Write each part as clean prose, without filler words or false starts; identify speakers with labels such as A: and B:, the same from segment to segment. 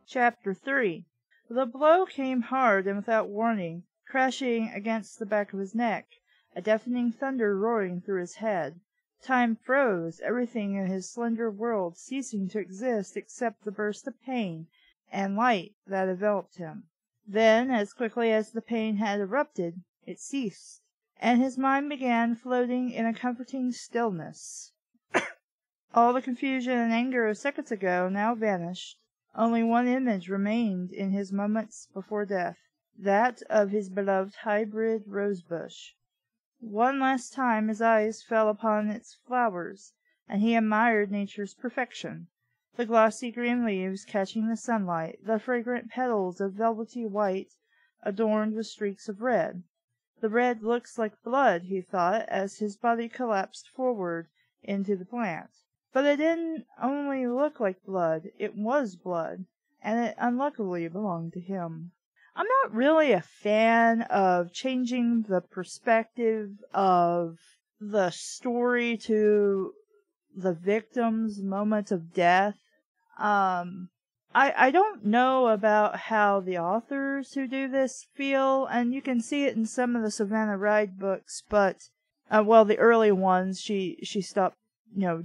A: Chapter 3. The blow came hard and without warning, crashing against the back of his neck, a deafening thunder roaring through his head. Time froze, everything in his slender world ceasing to exist except the burst of pain and light that enveloped him. Then, as quickly as the pain had erupted, it ceased, and his mind began floating in a comforting stillness. All the confusion and anger of seconds ago now vanished. Only one image remained in his moments before death, that of his beloved hybrid rosebush. One last time his eyes fell upon its flowers, and he admired nature's perfection. The glossy green leaves catching the sunlight, the fragrant petals of velvety white adorned with streaks of red. The red looks like blood, he thought, as his body collapsed forward into the plant. But it didn't only look like blood, it was blood, and it unluckily belonged to him. I'm not really a fan of changing the perspective of the story to the victim's moment of death. I don't know about how the authors who do this feel, and you can see it in some of the Savannah Ride books, but, the early ones, she stopped,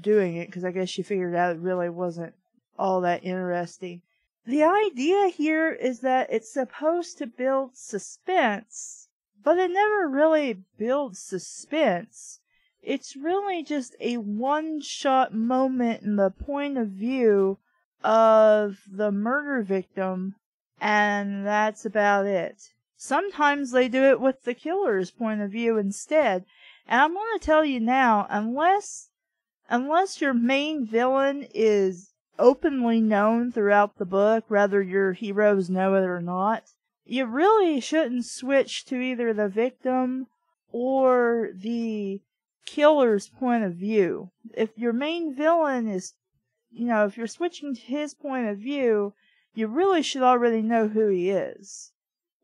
A: doing it, because I guess she figured out it really wasn't all that interesting. The idea here is that it's supposed to build suspense, but it never really builds suspense. It's really just a one-shot moment in the point of view of the murder victim, and that's about it. Sometimes they do it with the killer's point of view instead, and I'm going to tell you now, unless your main villain is openly known throughout the book, whether your heroes know it or not, you really shouldn't switch to either the victim or the killer's point of view. If your main villain is, if you're switching to his point of view, you really should already know who he is.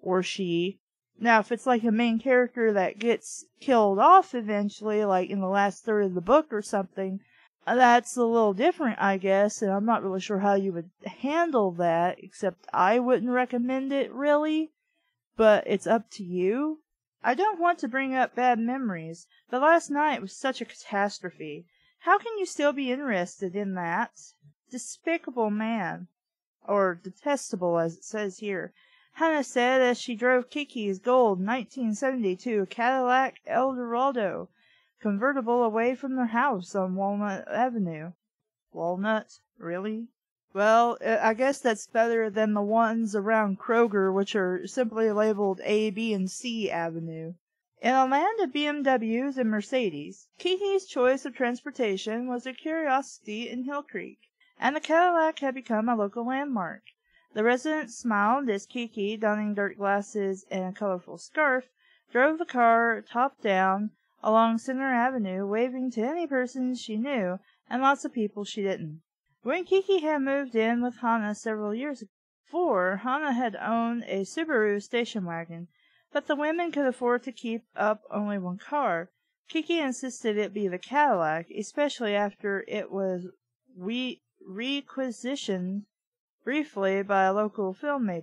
A: Or she. Now, if it's like a main character that gets killed off eventually, like in the last third of the book or something, that's a little different, I guess, and I'm not really sure how you would handle that, except I wouldn't recommend it, really, but it's up to you. I don't want to bring up bad memories, but last night was such a catastrophe. How can you still be interested in that? Despicable man. Or detestable, as it says here. Hannah said as she drove Kiki's gold 1972 Cadillac Eldorado convertible away from their house on Walnut Avenue. Walnut? Really? Well, I guess that's better than the ones around Kroger, which are simply labeled A, B, and C Avenue. In a land of BMWs and Mercedes, Kiki's choice of transportation was a curiosity in Hill Creek, and the Cadillac had become a local landmark. The residents smiled as Kiki, donning dark glasses and a colorful scarf, drove the car top down along Center Avenue, waving to any persons she knew and lots of people she didn't. When Kiki had moved in with Hannah several years before, Hannah had owned a Subaru station wagon, but the women could afford to keep up only one car. Kiki insisted it be the Cadillac, especially after it was requisitioned briefly by a local filmmaker.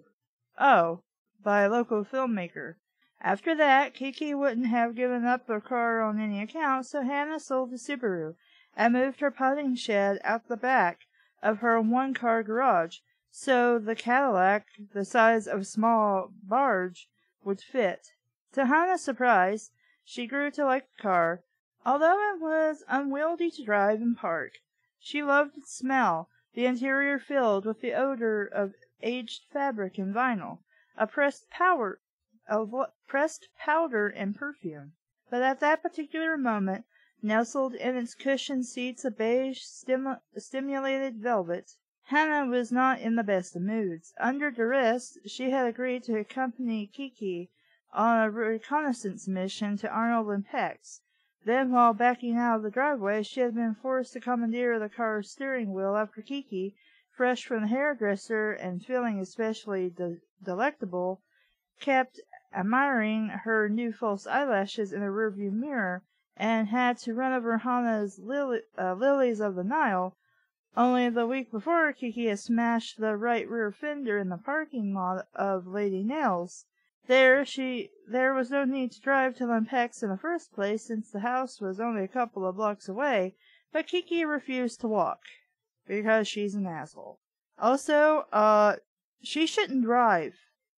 A: After that, Kiki wouldn't have given up her car on any account, so Hannah sold the Subaru and moved her potting shed out the back of her one-car garage, so the Cadillac, the size of a small barge, would fit. To Hannah's surprise, she grew to like the car, although it was unwieldy to drive and park. She loved its smell, the interior filled with the odor of aged fabric and vinyl, pressed powder and perfume. But at that particular moment, nestled in its cushioned seats of beige stimulated velvet, Hannah was not in the best of moods. Under duress, she had agreed to accompany Kiki on a reconnaissance mission to Arnold and Peck's. Then, while backing out of the driveway, she had been forced to commandeer the car's steering wheel after Kiki, fresh from the hairdresser and feeling especially delectable, kept admiring her new false eyelashes in the rearview mirror, and had to run over Hannah's lilies of the Nile, Only the week before, Kiki had smashed the right rear fender in the parking lot of Lady Nails. There was no need to drive to Lumpex in the first place, since the house was only a couple of blocks away, but Kiki refused to walk, because she's an asshole. Also, she shouldn't drive.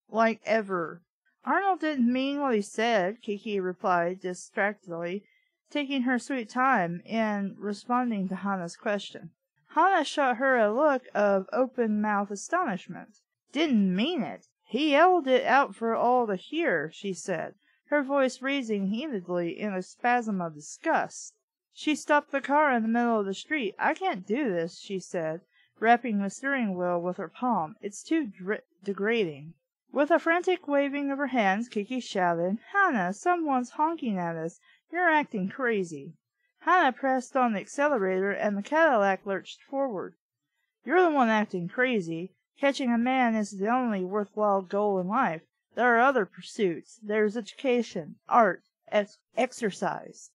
A: Like, ever. Arnold didn't mean what he said, Kiki replied distractedly, taking her sweet time in responding to Hannah's question. Hannah shot her a look of open-mouthed astonishment. Didn't mean it. He yelled it out for all to hear, she said, her voice raising heatedly in a spasm of disgust. She stopped the car in the middle of the street. I can't do this, she said, rapping the steering wheel with her palm. It's too degrading. With a frantic waving of her hands, Kiki shouted, Hannah, someone's honking at us. You're acting crazy. Hannah pressed on the accelerator, and the Cadillac lurched forward. You're the one acting crazy. Catching a man is the only worthwhile goal in life. There are other pursuits. There's education, art, exercise.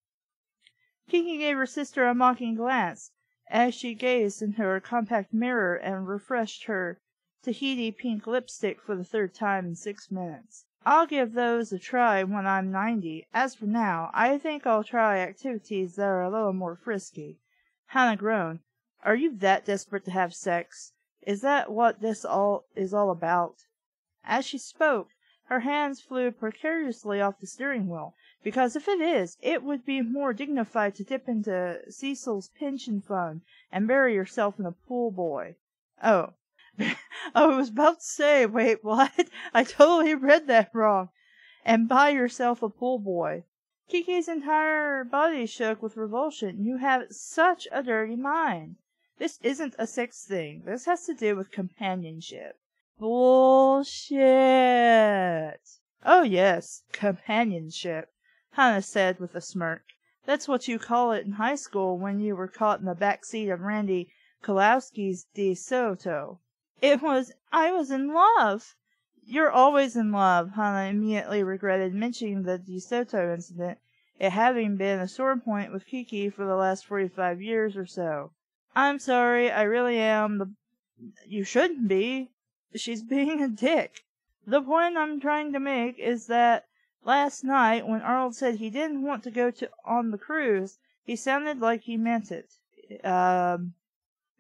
A: Kiki gave her sister a mocking glance as she gazed into her compact mirror and refreshed her Tahiti pink lipstick for the third time in 6 minutes. I'll give those a try when I'm 90. As for now, I think I'll try activities that are a little more frisky. Hannah groaned. Are you that desperate to have sex? Is that what this is all about? As she spoke, her hands flew precariously off the steering wheel, because if it is, it would be more dignified to dip into Cecil's pension fund and bury yourself in a pool boy. Oh. I was about to say, wait, what? I totally read that wrong. And buy yourself a pool boy. Kiki's entire body shook with revulsion. You have such a dirty mind. This isn't a sex thing. This has to do with companionship. Bullshit. Oh yes, companionship, Hannah said with a smirk. That's what you call it in high school when you were caught in the back seat of Randy Kowalski's De Soto. I was in love. You're always in love, Hannah immediately regretted mentioning the De Soto incident, it having been a sore point with Kiki for the last 45 years or so. I'm sorry, I really am. You shouldn't be. She's being a dick. The point I'm trying to make is that last night, when Arnold said he didn't want to go on the cruise, he sounded like he meant it.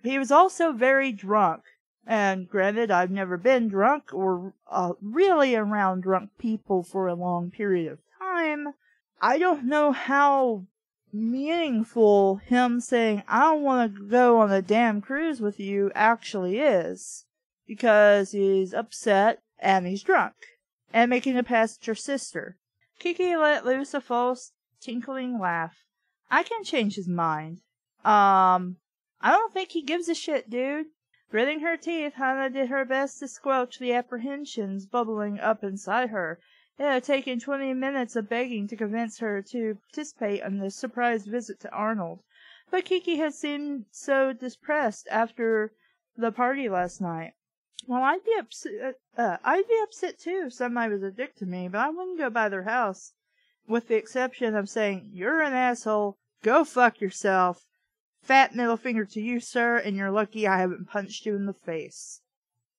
A: He was also very drunk. And granted, I've never been drunk or really around drunk people for a long period of time. I don't know how meaningful him saying, I don't want to go on a damn cruise with you actually is. Because he's upset and he's drunk. And making a pass at your sister. Kiki let loose a false, tinkling laugh. I can change his mind. I don't think he gives a shit, dude. Gritting her teeth, Hannah did her best to squelch the apprehensions bubbling up inside her. It had taken 20 minutes of begging to convince her to participate in this surprise visit to Arnold. But Kiki had seemed so depressed after the party last night. Well, I'd be upset too if somebody was a dick to me, but I wouldn't go by their house. With the exception of saying, you're an asshole, go fuck yourself. Fat middle finger to you, sir, and you're lucky I haven't punched you in the face.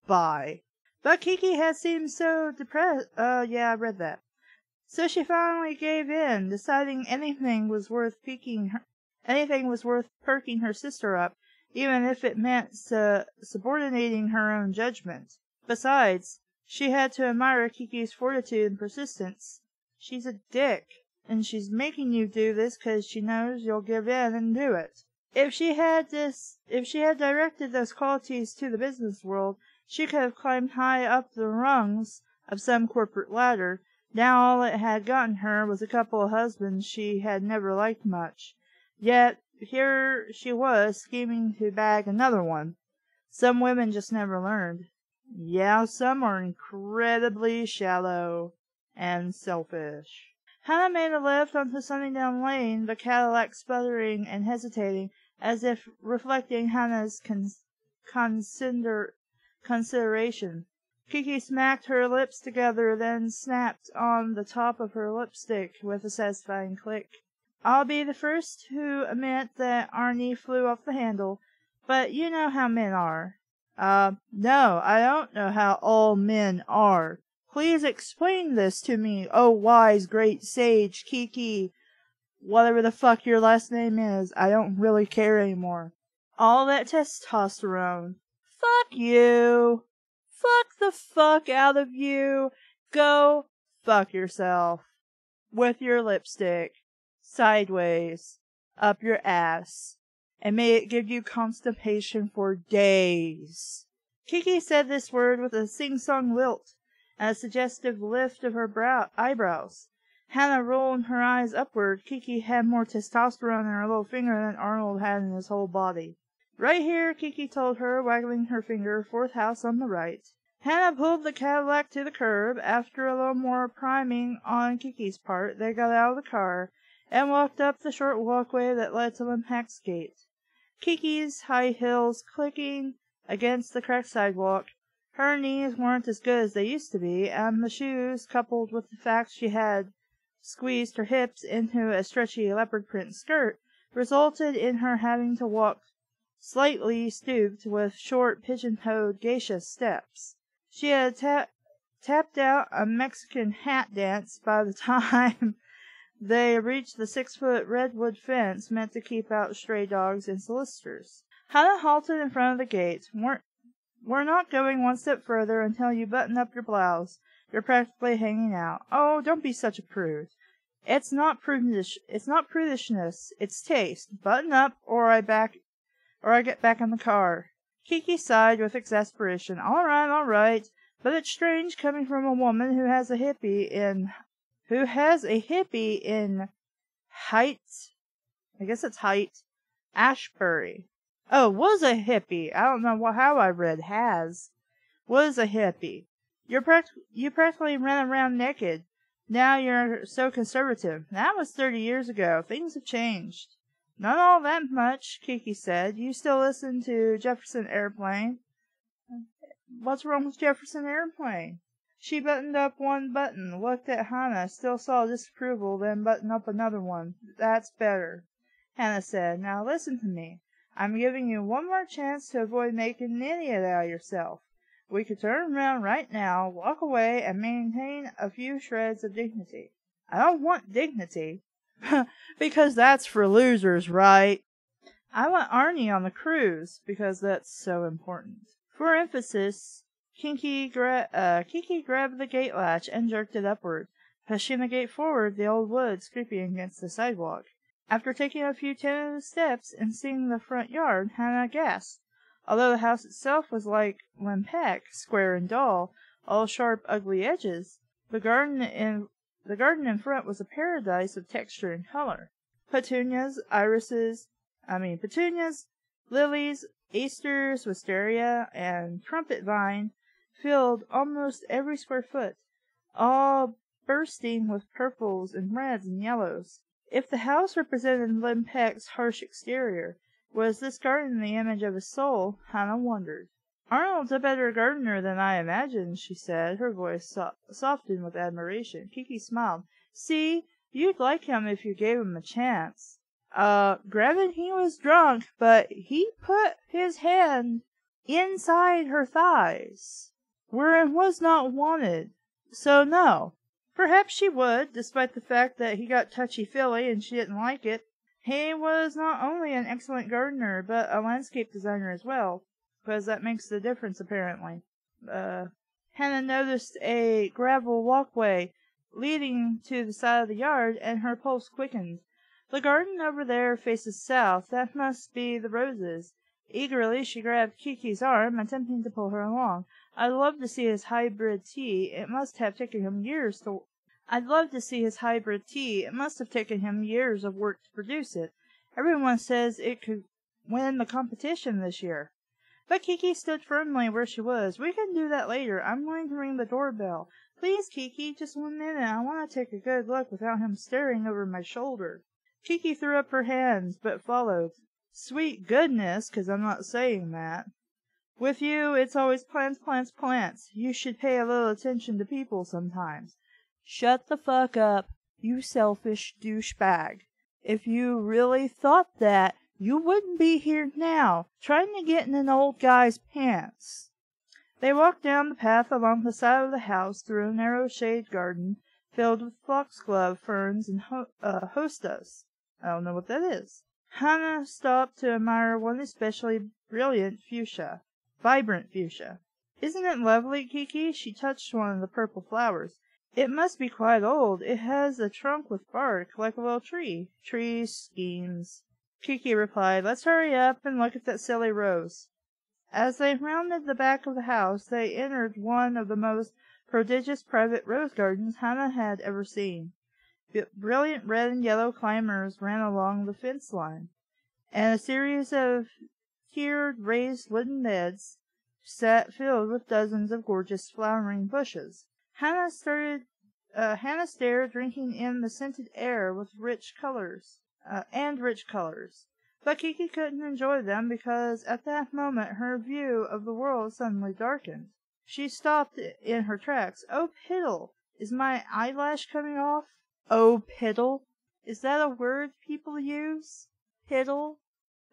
A: Bye. But Kiki had seemed so depressed. Yeah, I read that. So she finally gave in, deciding anything was worth perking her sister up, even if it meant subordinating her own judgment. Besides, she had to admire Kiki's fortitude and persistence. She's a dick, and she's making you do this 'cause she knows you'll give in and do it. If she had directed those qualities to the business world, she could have climbed high up the rungs of some corporate ladder. Now all it had gotten her was a couple of husbands she had never liked much. Yet here she was scheming to bag another one. Some women just never learned. Yeah, some are incredibly shallow and selfish. Hannah made a left onto Sunnydale Lane, the Cadillac sputtering and hesitating, as if reflecting Hannah's consideration. Kiki smacked her lips together, then snapped on the top of her lipstick with a satisfying click. I'll be the first to admit that Arnie flew off the handle, But you know how men are. No, I don't know how all men are. Please explain this to me, oh wise great sage Kiki. Whatever the fuck your last name is, I don't really care anymore. All that testosterone. Fuck you. Fuck the fuck out of you. Go fuck yourself. With your lipstick. Sideways. Up your ass. And may it give you constipation for days. Kiki said this word with a sing-song lilt and a suggestive lift of her eyebrows. Hannah rolled her eyes upward. Kiki had more testosterone in her little finger than Arnold had in his whole body. Right here, Kiki told her, waggling her finger, 4th house on the right. Hannah pulled the Cadillac to the curb. After a little more priming on Kiki's part, they got out of the car and walked up the short walkway that led to Limpak's gate. Kiki's high heels clicking against the cracked sidewalk. Her knees weren't as good as they used to be, and the shoes, coupled with the fact she had squeezed her hips into a stretchy leopard print skirt, resulted in her having to walk slightly stooped with short pigeon-toed geisha steps. She had tapped out a Mexican hat dance by the time they reached the 6-foot redwood fence meant to keep out stray dogs and solicitors. Hannah halted in front of the gate. We're not going one step further until you button up your blouse. You're practically hanging out. Oh, don't be such a prude. It's not prudishness. It's taste. Button up, or I get back in the car. Kiki sighed with exasperation. All right. But it's strange coming from a woman who has a hippie in Heights. I guess it's Heights. Ashbury. Oh, was a hippie. I don't know how I read has. Was a hippie. You practically ran around naked. Now you're so conservative. That was 30 years ago. Things have changed. Not all that much, Kiki said. You still listen to Jefferson Airplane. What's wrong with Jefferson Airplane? She buttoned up one button, looked at Hannah, still saw disapproval, then buttoned up another one. That's better, Hannah said. Now listen to me. I'm giving you one more chance to avoid making an idiot out of yourself. We could turn around right now, walk away, and maintain a few shreds of dignity. I don't want dignity. Because that's for losers, right? I want Arnie on the cruise, because that's so important. For emphasis, Kiki grabbed the gate latch and jerked it upward, pushing the gate forward, the old wood scraping against the sidewalk. After taking a few tentative steps and seeing the front yard, Hannah gasped. Although the house itself was like Limpak, square and dull, all sharp, ugly edges, the garden in front was a paradise of texture and color. Petunias, lilies, asters, wisteria, and trumpet vine filled almost every square foot, all bursting with purples and reds and yellows. If the house represented Limpak's harsh exterior, was this garden the image of his soul? Hannah wondered. Arnold's a better gardener than I imagined, she said, her voice softened with admiration. Kiki smiled. See, you'd like him if you gave him a chance. Granted he was drunk, but he put his hand inside her thighs, where it was not wanted. So no. Perhaps she would, despite the fact that he got touchy-feely and she didn't like it. He was not only an excellent gardener, but a landscape designer as well, because that makes the difference, apparently. Hannah noticed a gravel walkway leading to the side of the yard, and her pulse quickened. The garden over there faces south. That must be the roses. Eagerly she grabbed Kiki's arm, attempting to pull her along. I'd love to see his hybrid tea. It must have taken him years of work to produce it. Everyone says it could win the competition this year. But Kiki stood firmly where she was. We can do that later. I'm going to ring the doorbell. Please, Kiki, just 1 minute. I want to take a good look without him staring over my shoulder. Kiki threw up her hands, but followed. Sweet goodness, 'cause I'm not saying that. With you, it's always plants, plants, plants. You should pay a little attention to people sometimes. Shut the fuck up, you selfish douchebag. If you really thought that, You wouldn't be here now, trying to get in an old guy's pants." They walked down the path along the side of the house through a narrow shade garden filled with foxglove, ferns, and hostas. I don't know what that is. Hannah stopped to admire one especially vibrant fuchsia. "Isn't it lovely, Kiki?" She touched one of the purple flowers. "It must be quite old. It has a trunk with bark, like a little tree." "Tree schemes," Kiki replied. "Let's hurry up and look at that silly rose." As they rounded the back of the house, they entered one of the most prodigious private rose gardens Hannah had ever seen. Brilliant red and yellow climbers ran along the fence line, and a series of tiered raised wooden beds sat filled with dozens of gorgeous flowering bushes. Hannah stared, drinking in the scented air with rich colors. But Kiki couldn't enjoy them because at that moment her view of the world suddenly darkened. She stopped in her tracks. "Oh, piddle! Is my eyelash coming off?" "Oh, piddle! Is that a word people use? Piddle?"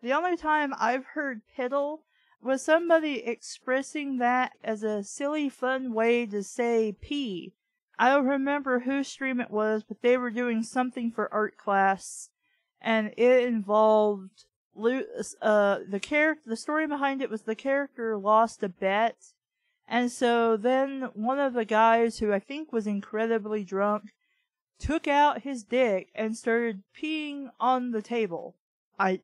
A: The only time I've heard piddle was somebody expressing that as a silly fun way to say pee. I don't remember whose stream it was, but they were doing something for art class, and it involved the story behind it was the character lost a bet, and so then one of the guys, who I think was incredibly drunk, took out his dick and started peeing on the table. I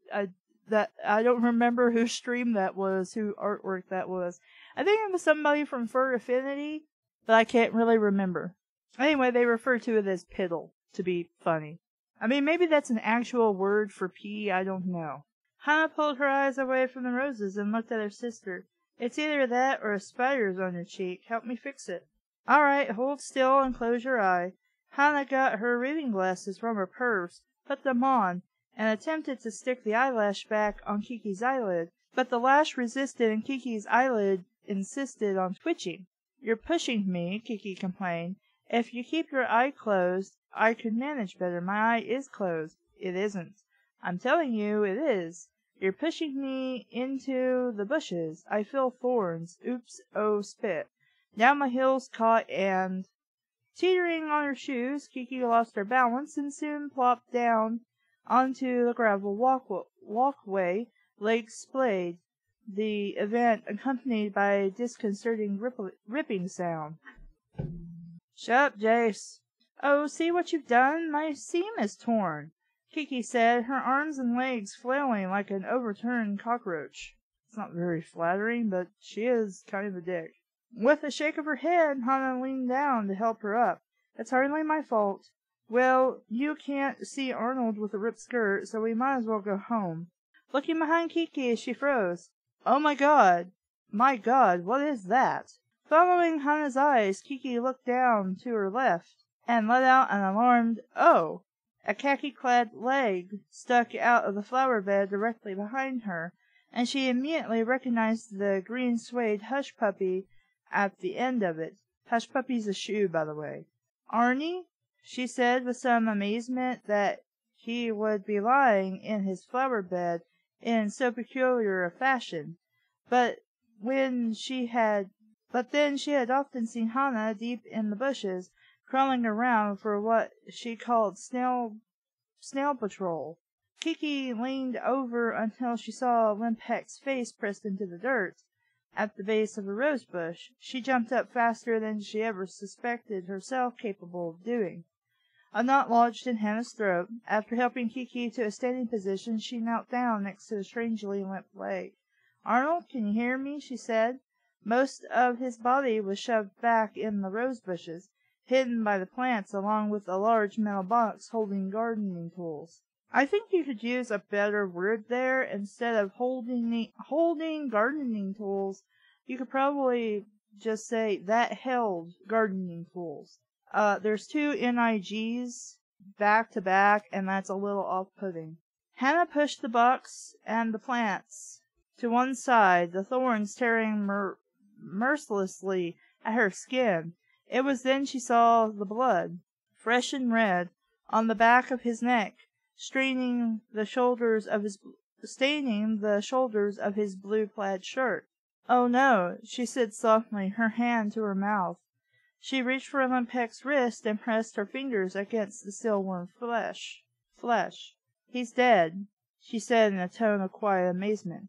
A: don't remember whose stream that was, who artwork that was. I think it was somebody from Fur Affinity, but I can't really remember. Anyway, they refer to it as piddle to be funny. I mean, maybe that's an actual word for pee, I don't know. Hannah pulled her eyes away from the roses and looked at her sister. "It's either that or a spider's on your cheek. Help me fix it." "All right, hold still and close your eye." Hannah got her reading glasses from her purse, put them on, and attempted to stick the eyelash back on Kiki's eyelid, but the lash resisted and Kiki's eyelid insisted on twitching. "You're pushing me," Kiki complained. "If you keep your eye closed, I could manage better. My eye is closed." "It isn't." "I'm telling you it is. You're pushing me into the bushes. I feel thorns. Oops, oh, spit. Now my heel's caught and—" Teetering on her shoes, Kiki lost her balance and soon plopped down onto the gravel walkway, legs splayed, the event accompanied by a disconcerting ripping sound. "Shut up, Jace." "Oh, see what you've done? My seam is torn," Kiki said, her arms and legs flailing like an overturned cockroach. It's not very flattering, but she is kind of a dick. With a shake of her head, Hannah leaned down to help her up. "It's hardly my fault." "Well, you can't see Arnold with a ripped skirt, so we might as well go home." Looking behind Kiki as she froze. "Oh my God, what is that?" Following Hannah's eyes, Kiki looked down to her left and let out an alarmed "Oh!" A khaki-clad leg stuck out of the flower bed directly behind her, and she immediately recognized the green suede hush puppy at the end of it. Hush puppy's a shoe, by the way. "Arnie?" she said with some amazement that he would be lying in his flower bed in so peculiar a fashion. But then she had often seen Hannah deep in the bushes, crawling around for what she called snail patrol. Kiki leaned over until she saw Limpek's face pressed into the dirt at the base of a rose bush. She jumped up faster than she ever suspected herself capable of doing. A knot lodged in Hannah's throat. After helping Kiki to a standing position, she knelt down next to the strangely limp leg. "Arnold, can you hear me?" she said. Most of his body was shoved back in the rose bushes, hidden by the plants along with a large metal box holding gardening tools. I think you could use a better word there. Instead of holding gardening tools, you could probably just say that held gardening tools. There's two NIGs back to back, and that's a little off-putting. Hannah pushed the box and the plants to one side, the thorns tearing mercilessly at her skin. It was then she saw the blood, fresh and red, on the back of his neck, staining the shoulders of his staining the shoulders of his blue-plaid shirt. "Oh, no," she said softly, her hand to her mouth. She reached for Klebkatt's wrist and pressed her fingers against the still warm flesh. "He's dead," she said in a tone of quiet amazement.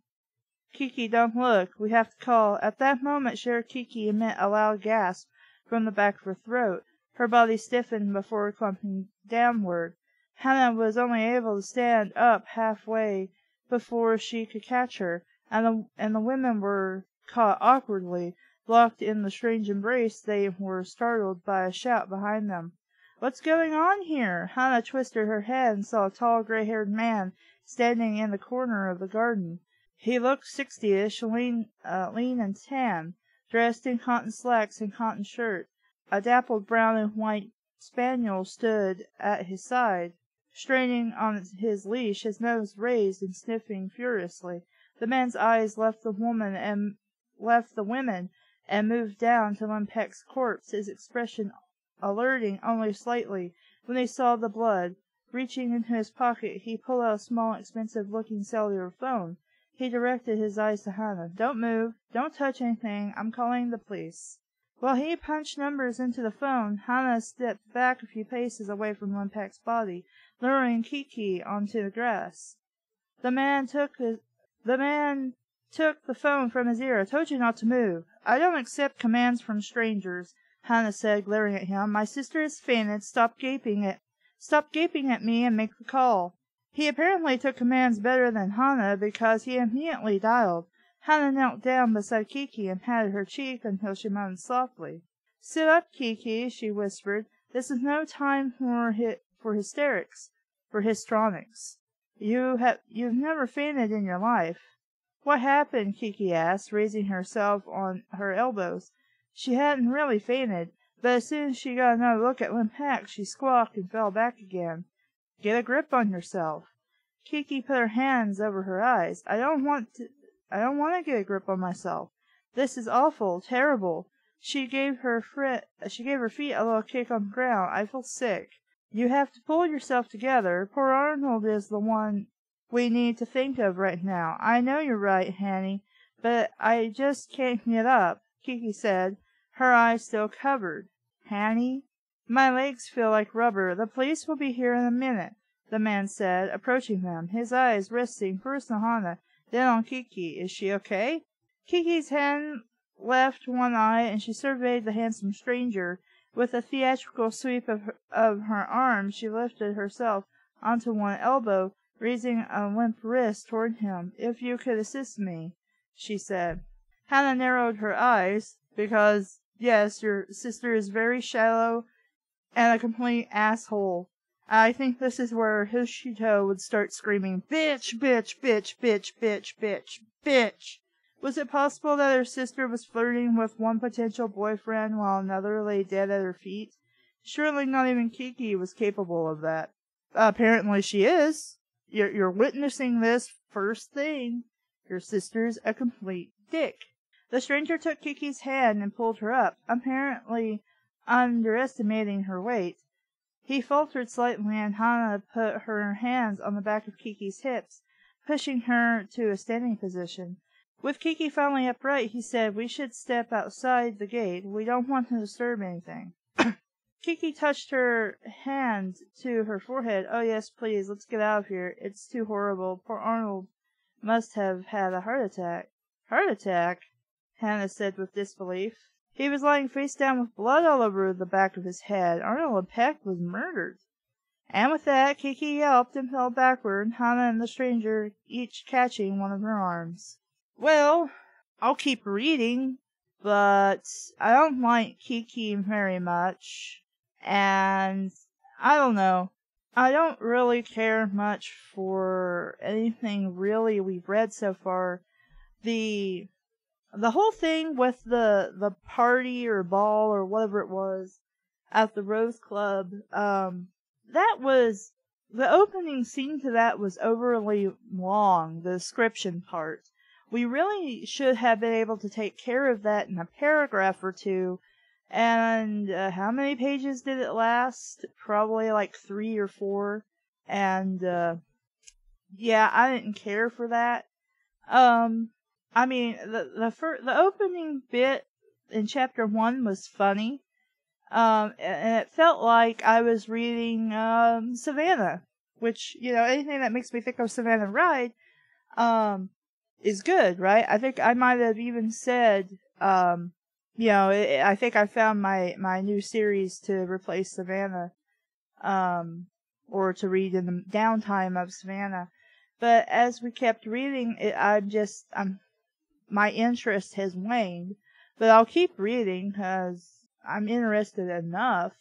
A: "Kiki, don't look. We have to call." At that moment Kiki emitted a loud gasp from the back of her throat. Her body stiffened before clumping downward. Hannah was only able to stand up halfway before she could catch her, and the women were caught awkwardly, locked in the strange embrace. They were startled by a shout behind them. "What's going on here?" Hannah twisted her head and saw a tall, gray-haired man standing in the corner of the garden. He looked 60-ish, lean and tan, dressed in cotton slacks and cotton shirt. A dappled brown and white spaniel stood at his side, straining on his leash, his nose raised and sniffing furiously. The man's eyes left the women and moved down to Klebkatt's corpse, his expression alerting only slightly when he saw the blood. Reaching into his pocket, he pulled out a small, expensive-looking cellular phone. He directed his eyes to Hannah. "Don't move. Don't touch anything. I'm calling the police." While he punched numbers into the phone, Hannah stepped back a few paces away from Klebkatt's body, lowering Kiki onto the grass. The man took the phone from his ear. "I told you not to move." "I don't accept commands from strangers," Hannah said, glaring at him. "My sister has fainted. Stop gaping at me and make the call." He apparently took commands better than Hannah, because he immediately dialed. Hannah knelt down beside Kiki and patted her cheek until she moaned softly. "Sit up, Kiki," she whispered. "This is no time for hysterics, for histrionics. You've never fainted in your life." "What happened?" Kiki asked, raising herself on her elbows. She hadn't really fainted, but as soon as she got another look at Klebkatt, she squawked and fell back again. "Get a grip on yourself." Kiki put her hands over her eyes. I don't want to get a grip on myself. This is awful, terrible." She gave her feet a little kick on the ground. "I feel sick." "You have to pull yourself together. Poor Arnold is the one we need to think of right now." "I know you're right, Hanny, but I just can't get up," Kiki said, her eyes still covered. "Hanny?" "My legs feel like rubber. The police will be here in a minute," the man said, approaching them, his eyes resting first on Hannah, then on Kiki. "Is she okay?" Kiki's hand left one eye, and she surveyed the handsome stranger. With a theatrical sweep of her arm, she lifted herself onto one elbow, raising a limp wrist toward him. "If you could assist me," she said. Hannah narrowed her eyes, because, yes, your sister is very shallow and a complete asshole. I think this is where Hoshito would start screaming, "Bitch, bitch, bitch, bitch, bitch, bitch, bitch." Was it possible that her sister was flirting with one potential boyfriend while another lay dead at her feet? Surely not even Kiki was capable of that. Apparently she is. You're witnessing this first thing. Your sister's a complete dick. The stranger took Kiki's hand and pulled her up, apparently underestimating her weight. He faltered slightly, and Hannah put her hands on the back of Kiki's hips, pushing her to a standing position. With Kiki finally upright, he said, "We should step outside the gate. We don't want to disturb anything." Kiki touched her hand to her forehead. "Oh, yes, please, let's get out of here. It's too horrible. Poor Arnold must have had a heart attack." "Heart attack?" Hannah said with disbelief. "He was lying face down with blood all over the back of his head. Arnold Klebkatt was murdered." And with that, Kiki yelped and fell backward, Hannah and the stranger each catching one of her arms. Well, I'll keep reading, but I don't like Kiki very much, and I don't know. I don't really care much for anything really we've read so far. The whole thing with the party or ball or whatever it was at the Rose Club, that was, the opening scene to that was overly long, the description part. We really should have been able to take care of that in a paragraph or two. And how many pages did it last? Probably like 3 or 4. And yeah, I didn't care for that. I mean, the opening bit in chapter 1 was funny. And it felt like I was reading, Savannah, which, anything that makes me think of Savannah Ride, is good, right? I think I might have even said, I think I found my new series to replace Savannah, or to read in the downtime of Savannah. But as we kept reading it, my interest has waned. But I'll keep reading because I'm interested enough.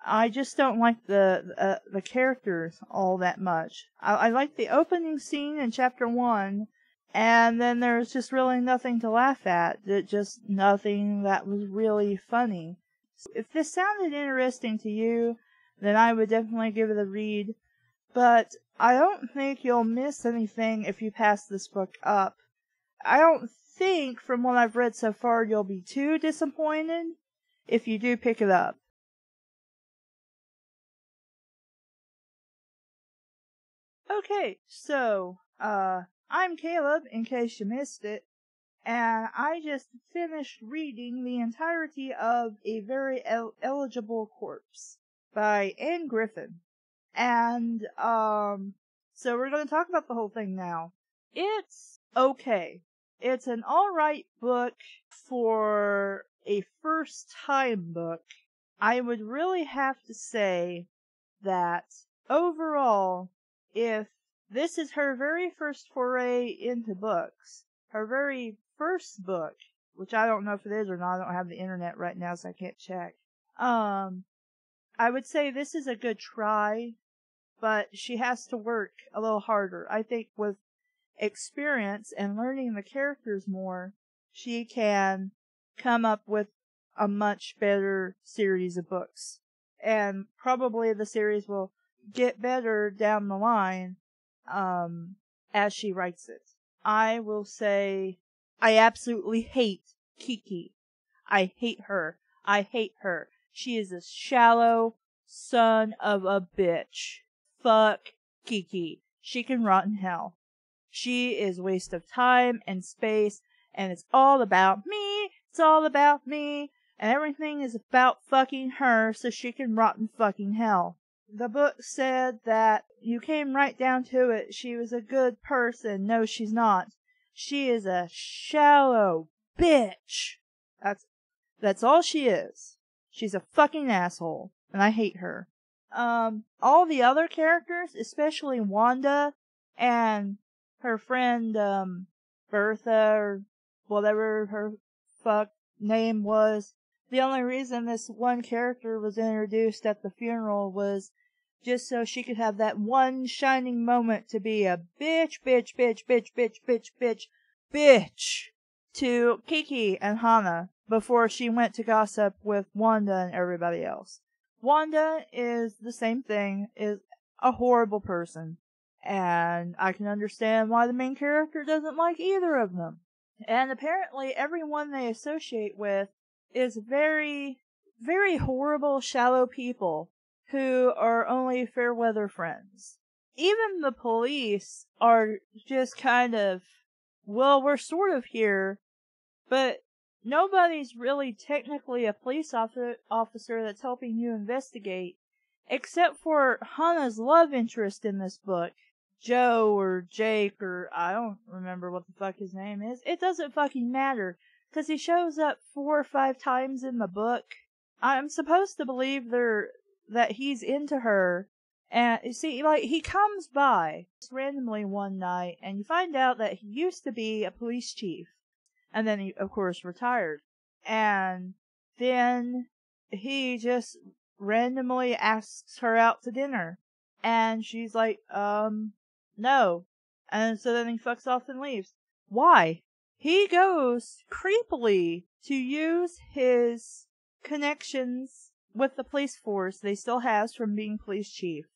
A: I just don't like the characters all that much. I like the opening scene in chapter 1, and then there's just really nothing to laugh at. Just nothing that was really funny. If this sounded interesting to you, then I would definitely give it a read. But I don't think you'll miss anything if you pass this book up. I don't think, from what I've read so far, you'll be too disappointed if you do pick it up. Okay, so, I'm Caleb, in case you missed it, and I just finished reading the entirety of A Very Eligible Corpse by Anne Griffin. And, so we're going to talk about the whole thing now. It's okay. It's an alright book for a first-time book. I would really have to say that overall, if this is her very first foray into books, her very first book, which I don't know if it is or not, I don't have the internet right now so I can't check. I would say this is a good try, but she has to work a little harder. I think with experience and learning the characters more, she can come up with a much better series of books. And probably the series will get better down the line, as she writes it. I will say, I absolutely hate Kiki. I hate her. I hate her. She is a shallow son of a bitch. Fuck Kiki. She can rot in hell. She is a waste of time and space, and it's all about me. It's all about me. And everything is about fucking her so she can rot in fucking hell. The book said that you came right down to it. She was a good person. No, she's not. She is a shallow bitch. That's all she is. She's a fucking asshole, and I hate her. All the other characters, especially Wanda and her friend, Bertha, or whatever her fuck name was. The only reason this one character was introduced at the funeral was just so she could have that one shining moment to be a bitch to Kiki and Hana before she went to gossip with Wanda and everybody else. Wanda is the same thing, is a horrible person. And I can understand why the main character doesn't like either of them. And apparently everyone they associate with is very, very horrible, shallow people who are only fair weather friends. Even the police are just kind of, well, we're sort of here, but nobody's really technically a police officer that's helping you investigate, except for Hana's love interest in this book. Joe or Jake or I don't remember what the fuck his name is. It doesn't fucking matter, because he shows up 4 or 5 times in the book. I'm supposed to believe that he's into her. And you see, like, he comes by randomly one night, and you find out that he used to be a police chief. And then he, of course, retired. And then he just randomly asks her out to dinner. And she's like, no. And so then he fucks off and leaves. Why? He goes creepily to use his connections with the police force that he still has from being police chief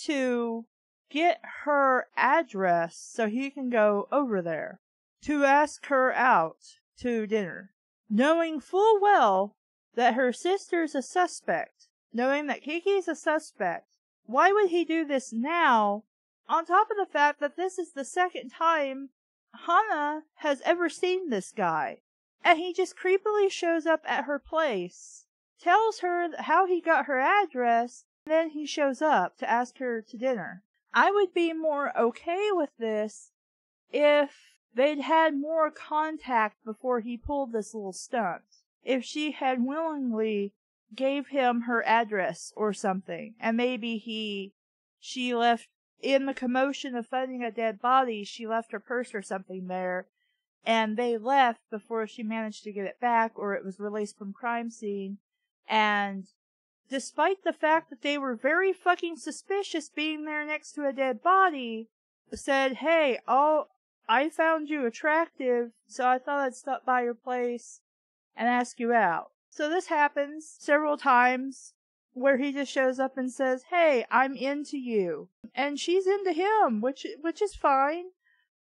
A: to get her address so he can go over there to ask her out to dinner, knowing full well that her sister's a suspect, knowing that Kiki's a suspect. Why would he do this now On top of the fact that this is the second time Hana has ever seen this guy. And he just creepily shows up at her place, tells her how he got her address, and then he shows up to ask her to dinner. I would be more okay with this if they'd had more contact before he pulled this little stunt. If she had willingly gave him her address or something, and maybe she left, in the commotion of finding a dead body, she left her purse or something there, and they left before she managed to get it back, or it was released from crime scene, and despite the fact that they were very fucking suspicious being there next to a dead body, said, hey, I found you attractive, so I thought I'd stop by your place and ask you out. So this happens several times, where he just shows up and says, hey, I'm into you. And she's into him, which is fine.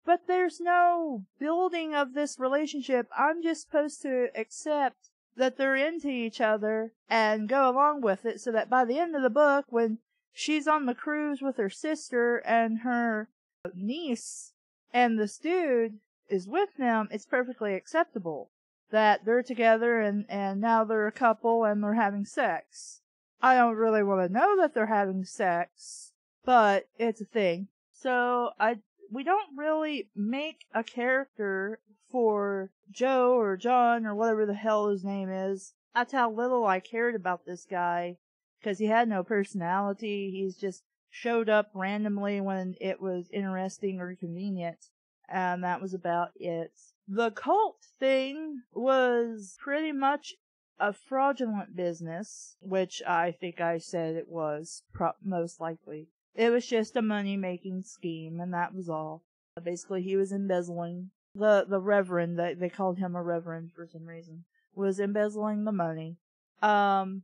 A: But there's no building of this relationship. I'm just supposed to accept that they're into each other and go along with it, so that by the end of the book, when she's on the cruise with her sister and her niece, and this dude is with them, it's perfectly acceptable that they're together and now they're a couple and they're having sex. I don't really want to know that they're having sex, but it's a thing. So we don't really make a character for Joe or John or whatever the hell his name is. That's how little I cared about this guy, because he had no personality. He's just showed up randomly when it was interesting or convenient, and that was about it. The cult thing was pretty much a fraudulent business, which I think I said it was, most likely. It was just a money-making scheme, and that was all. Basically, he was embezzling. The reverend, they called him a reverend for some reason, was embezzling the money. Klebkatt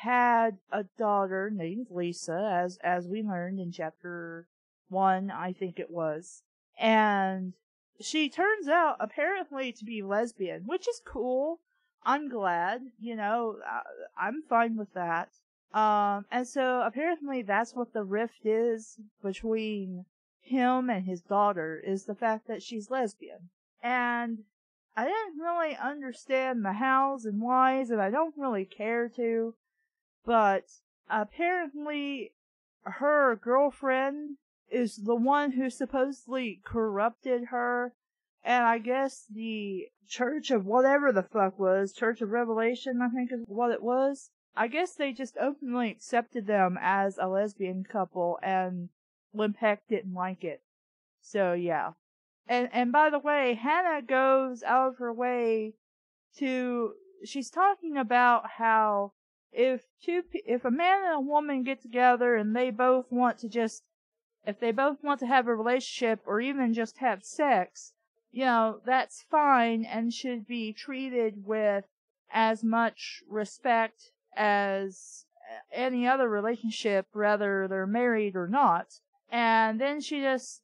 A: had a daughter named Lisa, as we learned in chapter 1, I think it was. And she turns out apparently to be lesbian, which is cool. I'm glad, I'm fine with that. And so apparently that's what the rift is between him and his daughter, is the fact that she's lesbian. And I didn't really understand the hows and whys, and I don't really care to, but apparently her girlfriend is the one who supposedly corrupted her. And I guess the Church of whatever the fuck was, Church of Revelation, I think is what it was. I guess they just openly accepted them as a lesbian couple, and Klebkatt didn't like it. So, yeah. And by the way, Hannah goes out of her way she's talking about how if a man and a woman get together and they both want to have a relationship or even just have sex, that's fine and should be treated with as much respect as any other relationship, whether they're married or not. And then she just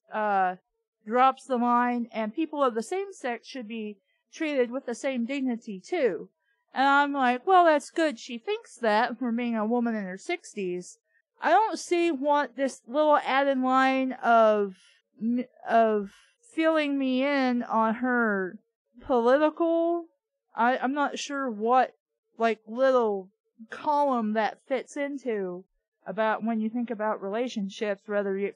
A: drops the line, and people of the same sex should be treated with the same dignity too. And I'm like, well, that's good. She thinks that for being a woman in her 60s. I don't see what this little added line of filling me in on her political. I'm not sure what little column that fits into about when you think about relationships, whether you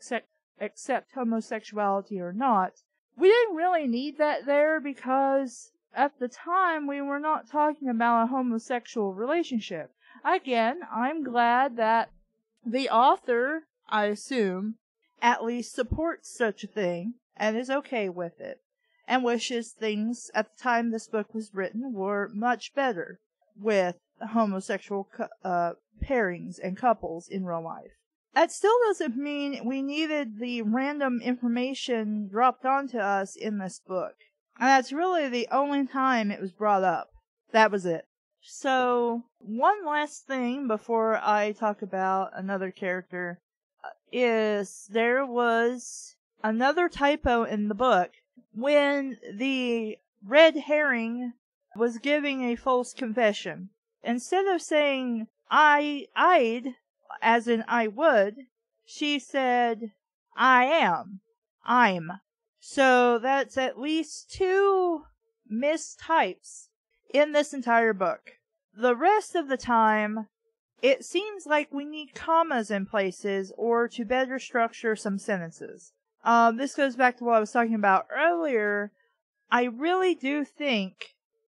A: accept homosexuality or not. We didn't really need that there, because at the time we were not talking about a homosexual relationship. Again, I'm glad that the author, I assume, at least supports such a thing and is okay with it, and wishes things at the time this book was written were much better with homosexual pairings and couples in real life. That still doesn't mean we needed the random information dropped onto us in this book. And that's really the only time it was brought up. That was it. So, one last thing before I talk about another character is there was another typo in the book when the red herring was giving a false confession. Instead of saying I'd, as in I would, she said, I'm. So that's at least 2 mistypes in this entire book. The rest of the time, it seems like we need commas in places or to better structure some sentences. This goes back to what I was talking about earlier. I really do think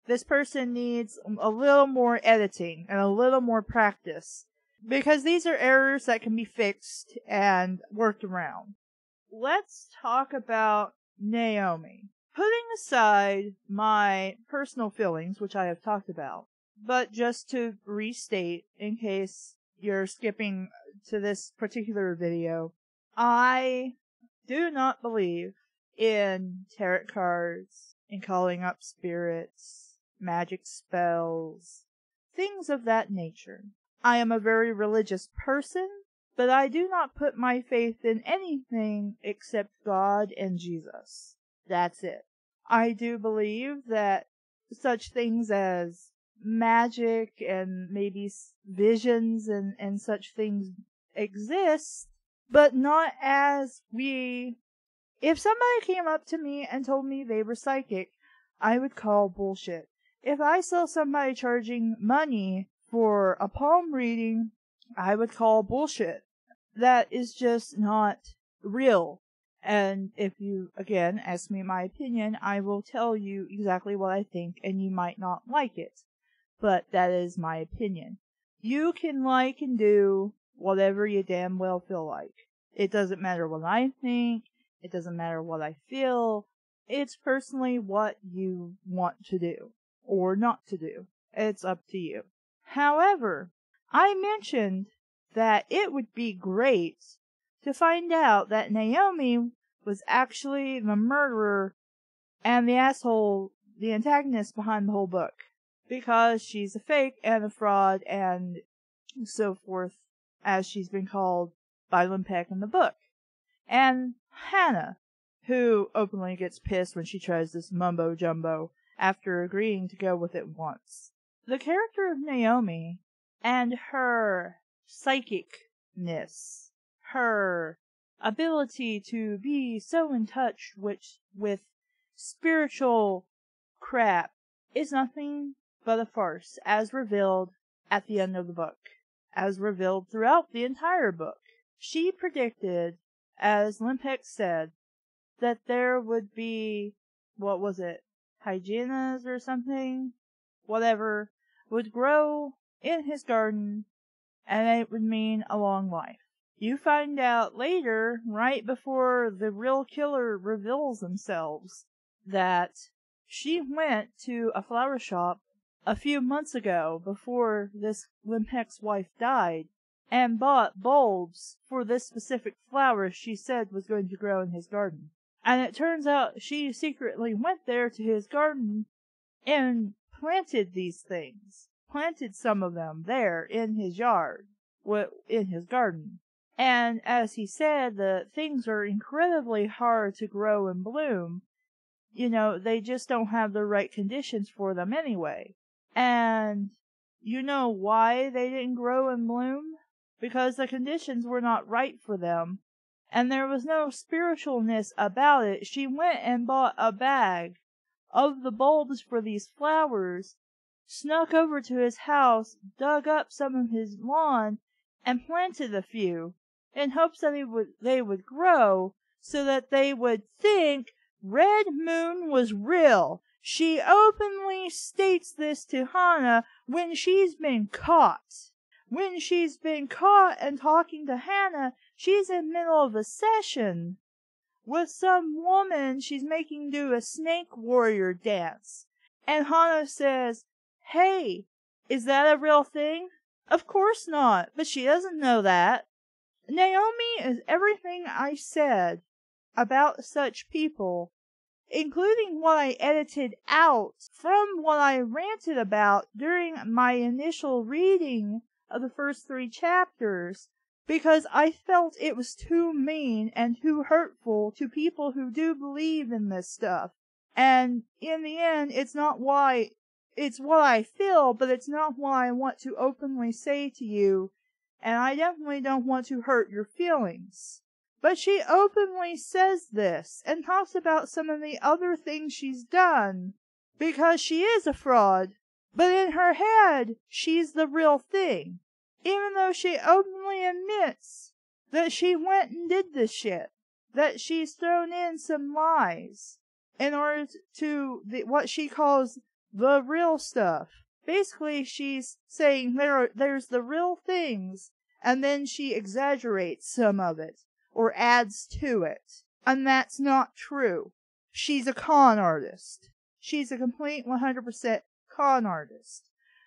A: this person needs a little more editing and a little more practice, because these are errors that can be fixed and worked around. Let's talk about Naomi. Putting aside my personal feelings, which I have talked about, but just to restate in case you're skipping to this particular video, I do not believe in tarot cards, in calling up spirits, magic spells, things of that nature. I am a very religious person, but I do not put my faith in anything except God and Jesus. That's it. I do believe that such things as magic and maybe visions and such things exist, but not as we... If somebody came up to me and told me they were psychic, I would call bullshit. If I saw somebody charging money for a palm reading, I would call bullshit. That is just not real. And if you, again, ask me my opinion, I will tell you exactly what I think, and you might not like it. But that is my opinion. You can like and do whatever you damn well feel like. It doesn't matter what I think. It doesn't matter what I feel. It's personally what you want to do or not to do. It's up to you. However, I mentioned that it would be great to find out that Naomi was actually the murderer and the asshole, the antagonist behind the whole book, because she's a fake and a fraud and so forth, as she's been called by Klebkatt in the book. And Hannah, who openly gets pissed when she tries this mumbo-jumbo after agreeing to go with it once. The character of Naomi and her psychicness, her ability to be so in touch with spiritual crap, is nothing but a farce, as revealed at the end of the book, as revealed throughout the entire book. She predicted, as Klebkatt said, that there would be, what was it, hyenas or something, whatever, would grow in his garden, and it would mean a long life. You find out later, right before the real killer reveals themselves, that she went to a flower shop a few months ago, before this Klebkatt's wife died, and bought bulbs for this specific flower she said was going to grow in his garden. And it turns out she secretly went there to his garden and planted these things. Planted some of them there in his yard, in his garden. And as he said, the things are incredibly hard to grow and bloom. You know, they just don't have the right conditions for them anyway. And you know why they didn't grow and bloom? Because the conditions were not right for them. And there was no spiritualness about it. She went and bought a bag of the bulbs for these flowers, snuck over to his house, dug up some of his lawn, and planted a few, in hopes that they would grow, so that they would think Red Moon was real. She openly states this to Hannah when she's been caught. When she's been caught and talking to Hannah, she's in the middle of a session with some woman she's making do a snake warrior dance. And Hannah says, "Hey, is that a real thing?" Of course not, but she doesn't know that. Naomi is everything I said about such people, including what I edited out from what I ranted about during my initial reading of the first 3 chapters, because I felt it was too mean and too hurtful to people who do believe in this stuff. And in the end, it's what I feel, but it's not what I want to openly say to you and I definitely don't want to hurt your feelings. But she openly says this and talks about some of the other things she's done because she is a fraud. But in her head, she's the real thing. Even though she openly admits that she went and did this shit. That she's thrown in some lies in order to what she calls the real stuff. Basically, she's saying there's the real things, and then she exaggerates some of it, or adds to it. And that's not true. She's a con artist. She's a complete 100% con artist.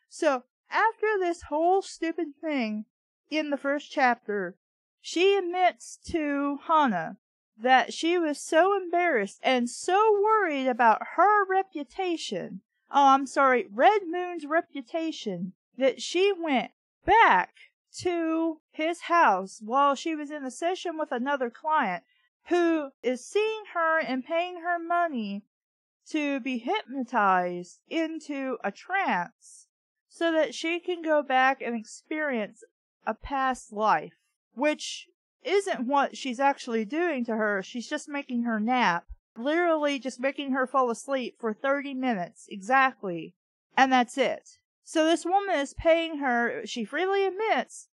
A: So, after this whole stupid thing in the first chapter, she admits to Hana that she was so embarrassed and so worried about her reputation, Red Moon's reputation, that she went back to his house while she was in a session with another client who is seeing her and paying her money to be hypnotized into a trance so that she can go back and experience a past life, which isn't what she's actually doing to her. She's just making her nap. Literally just making her fall asleep for 30 minutes, exactly. And that's it. So this woman is paying her, she freely admits,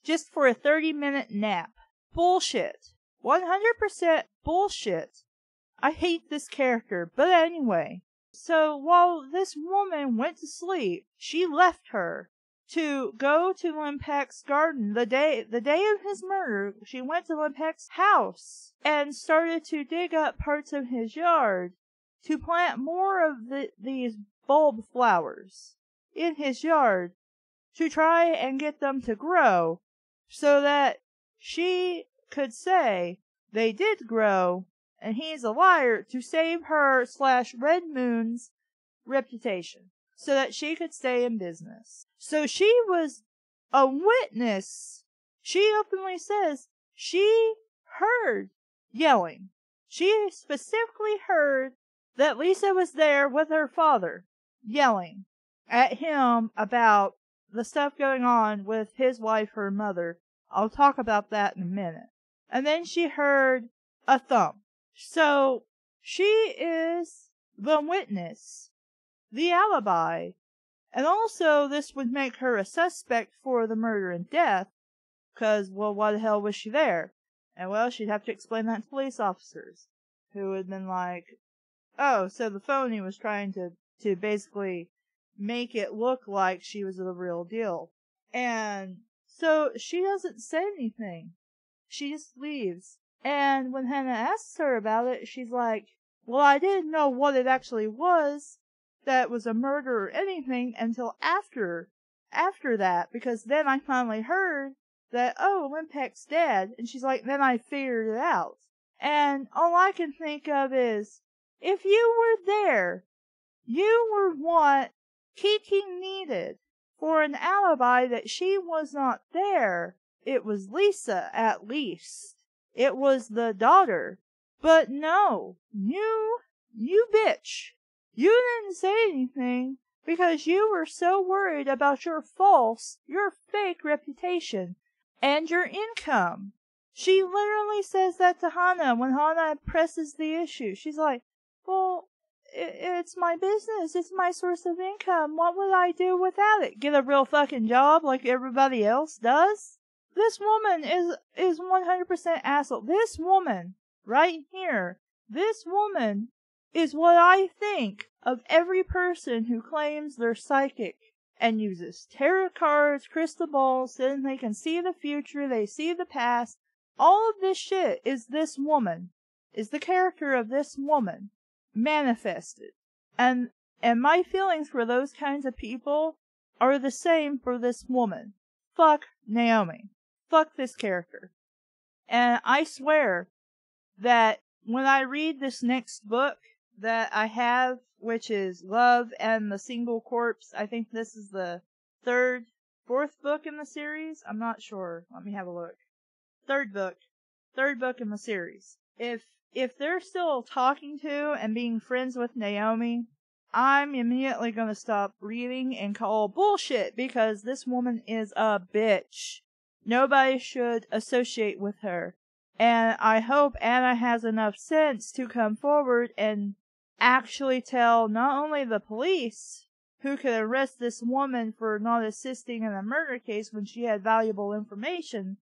A: just for a 30-minute nap. Bullshit. 100% bullshit. I hate this character, but anyway. So while this woman went to sleep, she left her to go to Klebkatt's garden. The day of his murder, she went to Klebkatt's house and started to dig up parts of his yard to plant more of these bulb flowers in his yard to try and get them to grow so that she could say they did grow and he's a liar, to save her / Red Moon's reputation so that she could stay in business. So she was a witness. She openly says she heard yelling. She specifically heard that Lisa was there with her father yelling at him about the stuff going on with his wife, her mother. I'll talk about that in a minute. And then she heard a thump. So she is the witness, the alibi. And also, this would make her a suspect for the murder and death, because, well, why the hell was she there? And, well, she'd have to explain that to police officers, who would have been like, oh, so the phony was trying to basically make it look like she was the real deal. And so she doesn't say anything. She just leaves. And when Hannah asks her about it, she's like, well, I didn't know what it actually was that was a murder or anything until after that, because then I finally heard that, oh, Klebkatt's dead, and she's like, then I figured it out. And all I can think of is, if you were there, you were what Kiki needed for an alibi that she was not there. It was Lisa, at least. It was the daughter. But no, you bitch. You didn't say anything because you were so worried about your fake reputation and your income. She literally says that to Hana when Hana presses the issue. She's like, well, it's my business. It's my source of income. What would I do without it? Get a real fucking job like everybody else does? This woman is 100% asshole. This woman, right here, this woman is what I think of every person who claims they're psychic and uses tarot cards, crystal balls, then they can see the future, they see the past. All of this shit is this woman, is the character of this woman manifested. And my feelings for those kinds of people are the same for this woman. Fuck Naomi. Fuck this character. And I swear that when I read this next book that I have, which is Love and the Single Corpse, I think this is the fourth book in the series. I'm not sure. Let me have a look. Third book in the series. If they're still talking to and being friends with Naomi, I'm immediately gonna stop reading and call bullshit because this woman is a bitch. Nobody should associate with her. And I hope Anna has enough sense to come forward and actually tell not only the police, who could arrest this woman for not assisting in a murder case when she had valuable information,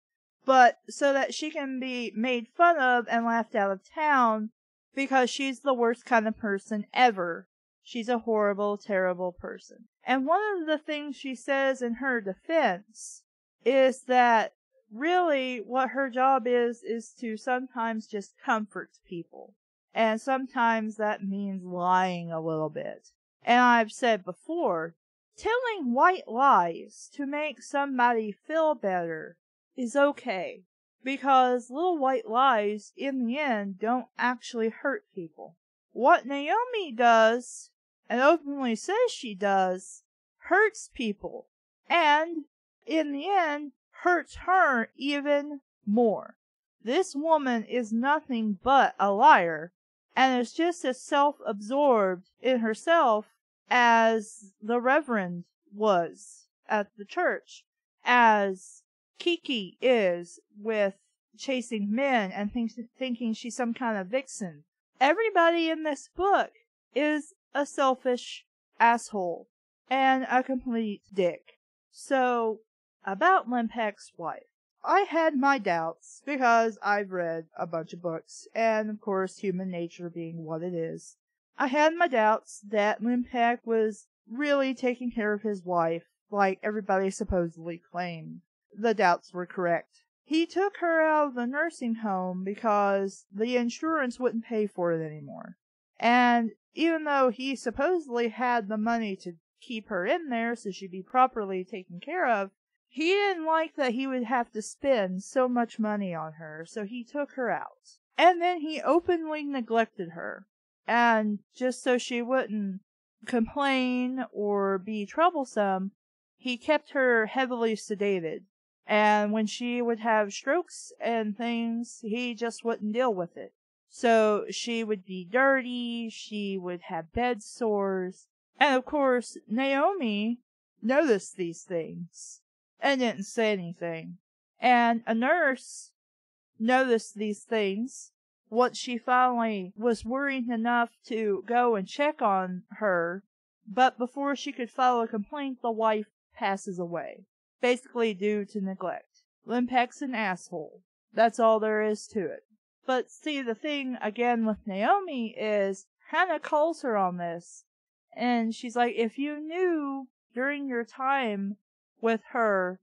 A: but so that she can be made fun of and laughed out of town because she's the worst kind of person ever. She's a horrible, terrible person. And one of the things she says in her defense is that really what her job is to sometimes just comfort people. And sometimes that means lying a little bit. And I've said before, telling white lies to make somebody feel better is okay. Because little white lies, in the end, don't actually hurt people. What Naomi does, and openly says she does, hurts people. And, in the end, hurts her even more. This woman is nothing but a liar, and is just as self-absorbed in herself as the Reverend was at the church, as Kiki is with chasing men and thinking she's some kind of vixen. Everybody in this book is a selfish asshole and a complete dick. So, about Klebkatt's wife. I had my doubts because I've read a bunch of books, and of course human nature being what it is. I had my doubts that Klebkatt was really taking care of his wife like everybody supposedly claimed. The doubts were correct. He took her out of the nursing home because the insurance wouldn't pay for it anymore. And even though he supposedly had the money to keep her in there so she'd be properly taken care of, he didn't like that he would have to spend so much money on her, so he took her out. And then he openly neglected her. And just so she wouldn't complain or be troublesome, he kept her heavily sedated. And when she would have strokes and things, he just wouldn't deal with it. So she would be dirty, she would have bed sores. And of course, Naomi noticed these things and didn't say anything. And a nurse noticed these things once she finally was worried enough to go and check on her. But before she could file a complaint, the wife passes away. Basically due to neglect. Klebkatt's an asshole. That's all there is to it. But see, the thing again with Naomi is Hannah calls her on this. And she's like, if you knew during your time with her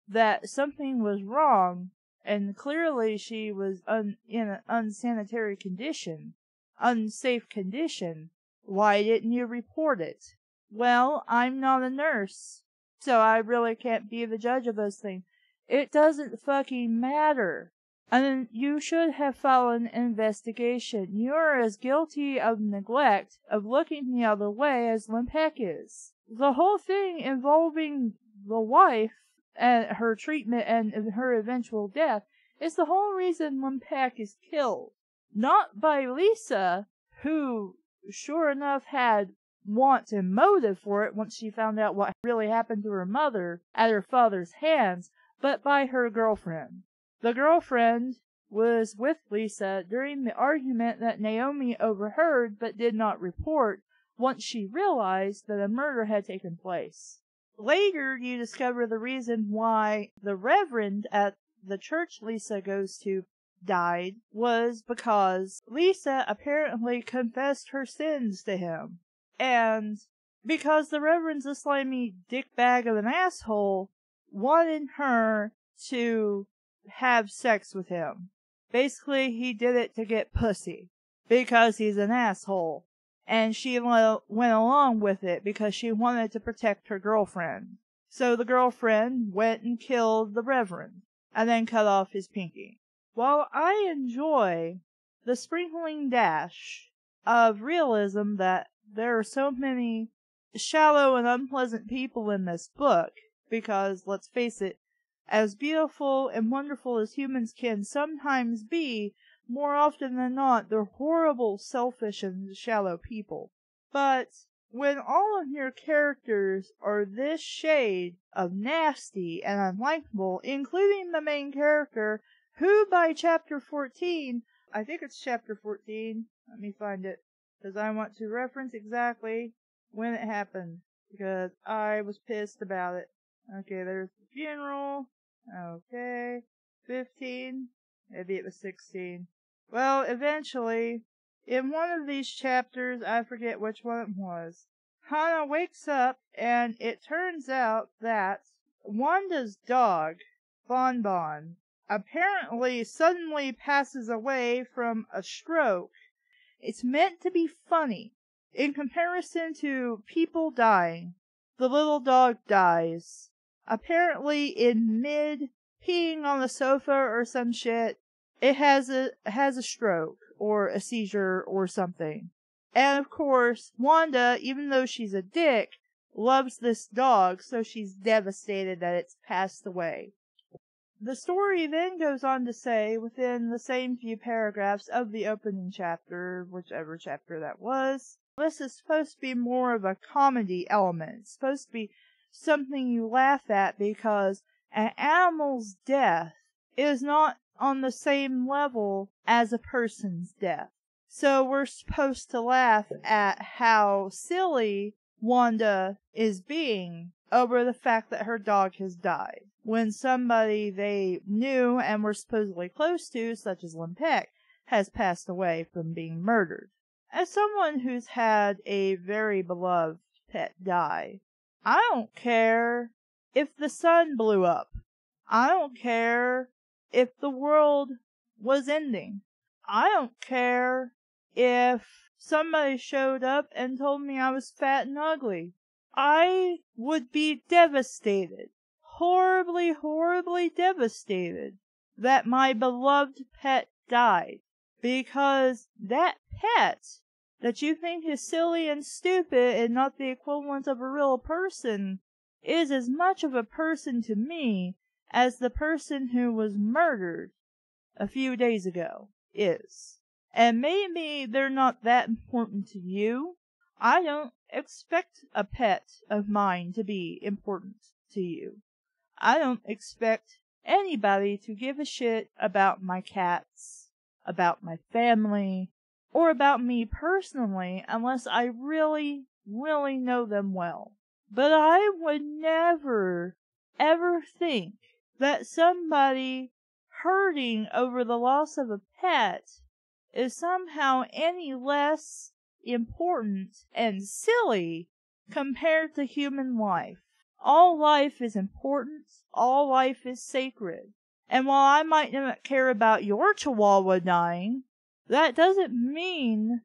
A: that something was wrong, and clearly she was in an unsanitary condition, unsafe condition, why didn't you report it? Well, I'm not a nurse, so I really can't be the judge of those things. It doesn't fucking matter. And you should have filed an investigation. You're as guilty of neglect, of looking the other way, as Klebkatt is. The whole thing involving the wife and her treatment and her eventual death is the whole reason Klebkatt is killed. Not by Lisa, who sure enough had want and motive for it once she found out what really happened to her mother at her father's hands, but by her girlfriend. The girlfriend was with Lisa during the argument that Naomi overheard but did not report once she realized that a murder had taken place. Later, you discover the reason why the Reverend at the church Lisa goes to died was because Lisa apparently confessed her sins to him. And because the Reverend's a slimy dickbag of an asshole, wanted her to have sex with him. Basically, he did it to get pussy, because he's an asshole. And she went along with it because she wanted to protect her girlfriend. So the girlfriend went and killed the Reverend, and then cut off his pinky. While I enjoy the sprinkling dash of realism that there are so many shallow and unpleasant people in this book, because, let's face it, as beautiful and wonderful as humans can sometimes be, more often than not, they're horrible, selfish, and shallow people. But when all of your characters are this shade of nasty and unlikable, including the main character, who by chapter 14, I think it's chapter 14, let me find it, because I want to reference exactly when it happened, because I was pissed about it. Okay, there's the funeral. Okay, 15, maybe it was 16. Well, eventually, in one of these chapters, I forget which one it was, Hana wakes up, and it turns out that Wanda's dog, Bon Bon, apparently suddenly passes away from a stroke. It's meant to be funny. In comparison to people dying, the little dog dies. Apparently in mid peeing on the sofa or some shit, it has a stroke or a seizure or something. And of course, Wanda, even though she's a dick, loves this dog, so she's devastated that it's passed away. The story then goes on to say, within the same few paragraphs of the opening chapter, whichever chapter that was, this is supposed to be more of a comedy element. It's supposed to be something you laugh at because an animal's death is not on the same level as a person's death. So we're supposed to laugh at how silly Wanda is being over the fact that her dog has died, when somebody they knew and were supposedly close to, such as Klebkatt, has passed away from being murdered. As someone who's had a very beloved pet die, I don't care if the sun blew up. I don't care if the world was ending. I don't care if somebody showed up and told me I was fat and ugly. I would be devastated, horribly, horribly devastated that my beloved pet died. Because that pet that you think is silly and stupid and not the equivalent of a real person is as much of a person to me as the person who was murdered a few days ago is. And maybe they're not that important to you. I don't expect a pet of mine to be important to you. I don't expect anybody to give a shit about my cats, about my family, or about me personally unless I really, really know them well. But I would never, ever think that somebody hurting over the loss of a pet is somehow any less important and silly compared to human life. All life is important. All life is sacred. And while I might not care about your chihuahua dying, that doesn't mean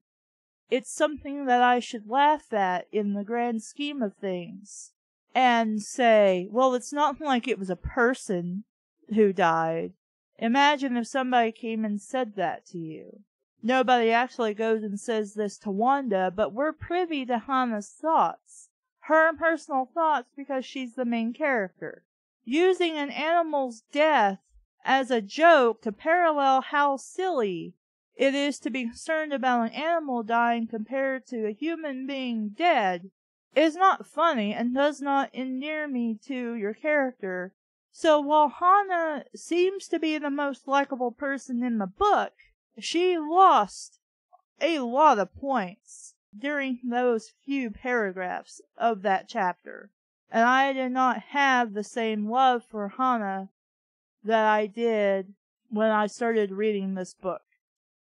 A: it's something that I should laugh at in the grand scheme of things. And say, well, it's not like it was a person who died. Imagine if somebody came and said that to you. Nobody actually goes and says this to Wanda, but we're privy to Hana's thoughts. Her personal thoughts, because she's the main character. Using an animal's death as a joke to parallel how silly it is to be concerned about an animal dying compared to a human being dead is not funny and does not endear me to your character. So while Hana seems to be the most likable person in the book, she lost a lot of points during those few paragraphs of that chapter. And I did not have the same love for Hana that I did when I started reading this book.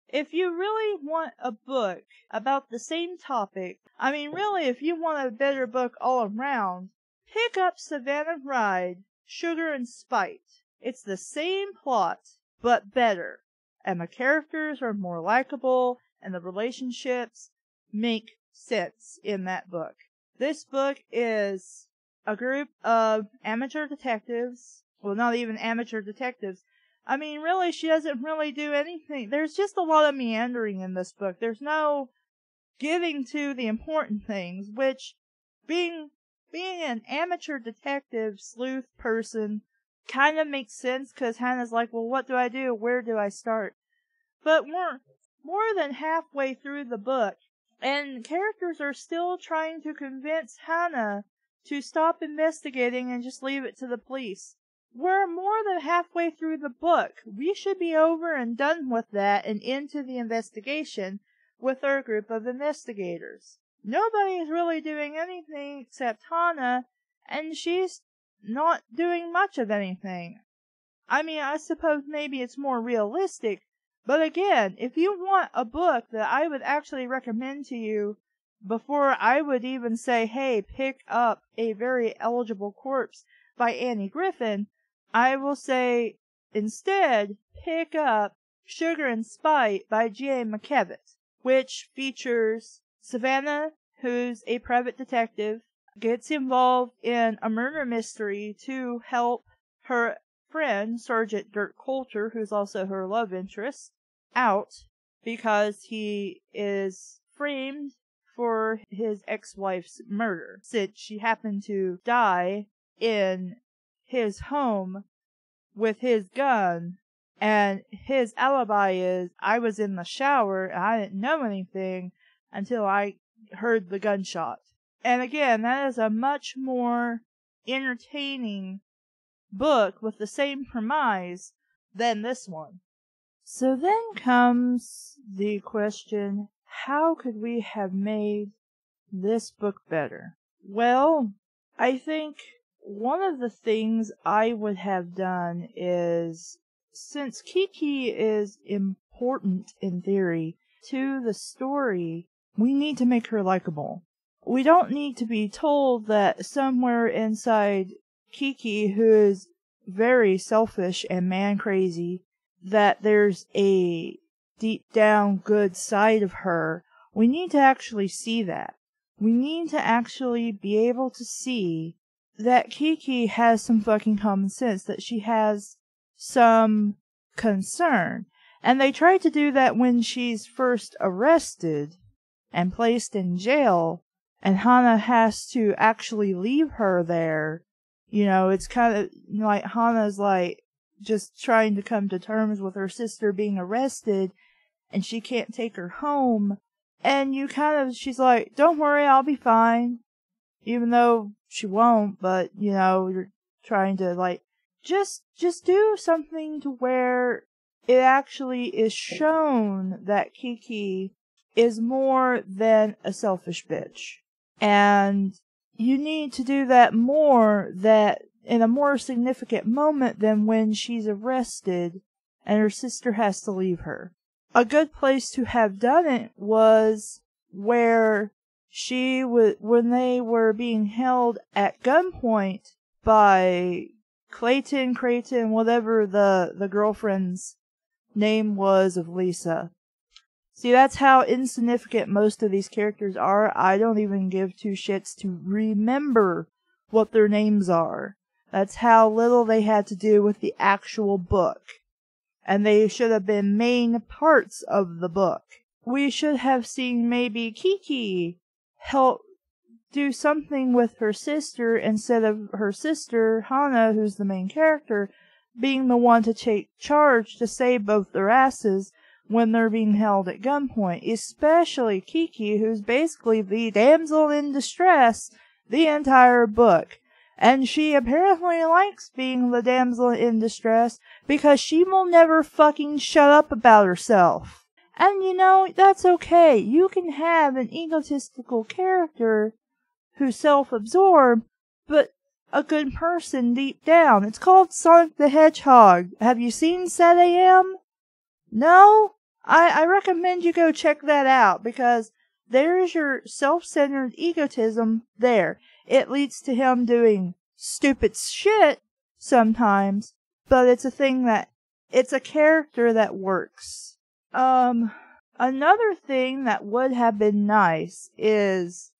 A: If you really want a book about the same topic, really, if you want a better book all around, pick up Savannah Ride, Sugar and Spite. It's the same plot, but better. And the characters are more likable, and the relationships make sense in that book. This book is a group of amateur detectives. Well, not even amateur detectives. Really, she doesn't really do anything. There's just a lot of meandering in this book. There's no getting to the important things, which, being an amateur detective sleuth person kind of makes sense, because Hannah's like, well, what do I do? Where do I start? But more than halfway through the book, And characters are still trying to convince Hannah to stop investigating and just leave it to the police. We're more than halfway through the book. We should be over and done with that and into the investigation with our group of investigators. Nobody is really doing anything except Hannah, and she's not doing much of anything. I mean, I suppose maybe it's more realistic, but again, if you want a book that I would actually recommend to you before I would even say, hey, pick up A Very Eligible Corpse by Annie Griffin, I will say instead pick up Sugar and Spite by G.A. McKevitt, which features Savannah, who's a private detective, gets involved in a murder mystery to help her friend, Sergeant Dirk Coulter, who's also her love interest, out because he is framed for his ex-wife's murder, since she happened to die in his home with his gun, and his alibi is, I was in the shower and I didn't know anything until I heard the gunshot. And again, that is a much more entertaining book with the same premise than this one. So then comes the question, how could we have made this book better? Well, I think one of the things I would have done is, since Kiki is important in theory to the story, we need to make her likable. We don't need to be told that somewhere inside Kiki, who is very selfish and man-crazy, that there's a deep down good side of her. We need to actually see that. We need to actually be able to see that Kiki has some fucking common sense, that she has some concern. And they try to do that when she's first arrested and placed in jail, and Hannah has to actually leave her there. You know, it's kind of like Hannah's like just trying to come to terms with her sister being arrested, and she can't take her home. And she's like, don't worry, I'll be fine. Even though she won't, but, you know, you're trying to, like, just do something to where it actually is shown that Kiki is more than a selfish bitch. And you need to do that more, that in a more significant moment than when she's arrested and her sister has to leave her. A good place to have done it was where when they were being held at gunpoint by Creighton, whatever the girlfriend's name was of Lisa. See, that's how insignificant most of these characters are. I don't even give two shits to remember what their names are. That's how little they had to do with the actual book. And they should have been main parts of the book. We should have seen maybe Kiki help do something with her sister instead of her sister, Hannah, who's the main character, being the one to take charge to save both their asses when they're being held at gunpoint. Especially Kiki, who's basically the damsel in distress the entire book. And she apparently likes being the damsel in distress because she will never fucking shut up about herself. And you know, that's okay. You can have an egotistical character who's self-absorbed, but a good person deep down. It's called Sonic the Hedgehog. Have you seen Set AM? No? I recommend you go check that out, because there's your self-centered egotism there. It leads to him doing stupid shit sometimes, but it's a character that works. Another thing that would have been nice is,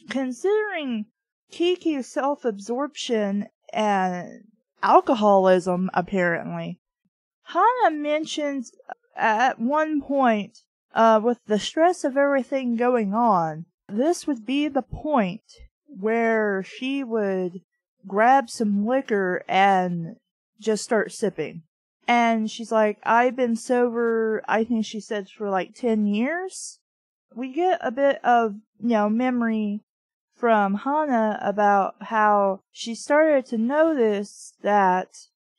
A: considering Kiki's self-absorption and alcoholism, apparently, Hannah mentions at one point, with the stress of everything going on, this would be the point where she would grab some liquor and just start sipping. And she's like, I've been sober, I think she said, for like 10 years. we get a bit of, memory from Hana about how she started to notice that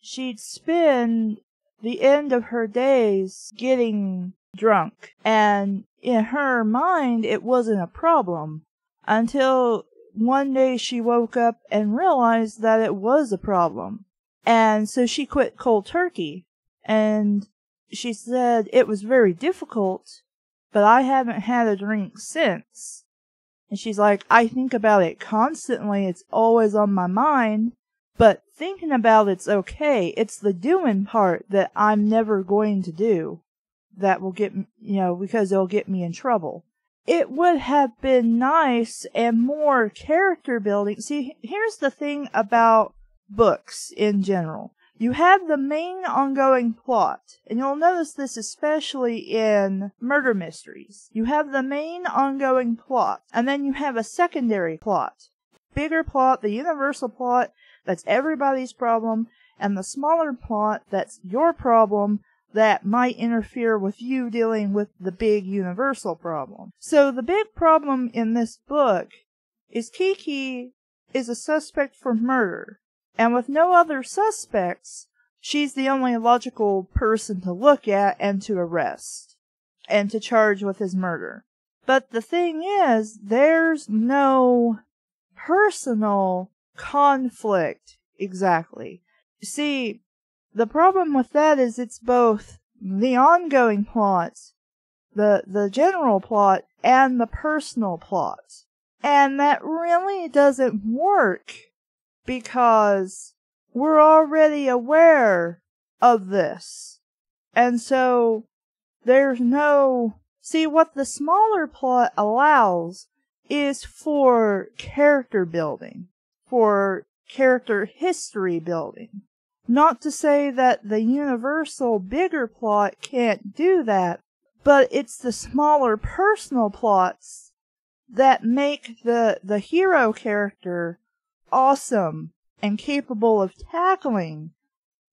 A: she'd spend the end of her days getting drunk. And in her mind, it wasn't a problem until one day she woke up and realized that it was a problem. And so she quit cold turkey. And she said it was very difficult, but I haven't had a drink since. And she's like, I think about it constantly. It's always on my mind. But thinking about it's okay. It's the doing part that I'm never going to do that will get, because it'll get me in trouble. It would have been nice and more character building. See, here's the thing about books in general. You have the main ongoing plot, and you'll notice this especially in murder mysteries. You have the main ongoing plot, and then you have a secondary plot. Bigger plot, the universal plot, that's everybody's problem, and the smaller plot, that's your problem, that might interfere with you dealing with the big universal problem. So the big problem in this book is Kiki is a suspect for murder. And with no other suspects, she's the only logical person to look at and to arrest. And to charge with his murder. But the thing is, there's no personal conflict exactly. See, the problem with that is it's both the ongoing plot, the general plot, and the personal plot. And that really doesn't work. Because we're already aware of this. And so, there's no... See, what the smaller plot allows is for character building. For character history building. Not to say that the universal bigger plot can't do that, but it's the smaller personal plots that make the hero character awesome and capable of tackling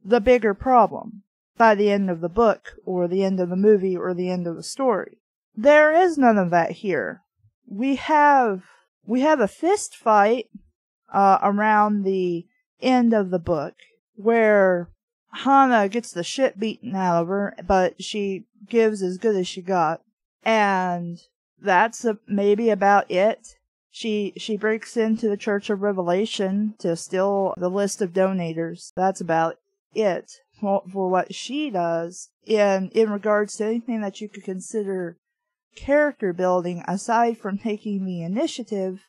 A: the bigger problem by the end of the book or the end of the movie or the end of the story. There is none of that here. We have a fist fight around the end of the book where Hana gets the shit beaten out of her, but she gives as good as she got, and that's maybe about it. She breaks into the Church of Revelation to steal the list of donators. That's about it for what she does in regards to anything that you could consider character building, aside from taking the initiative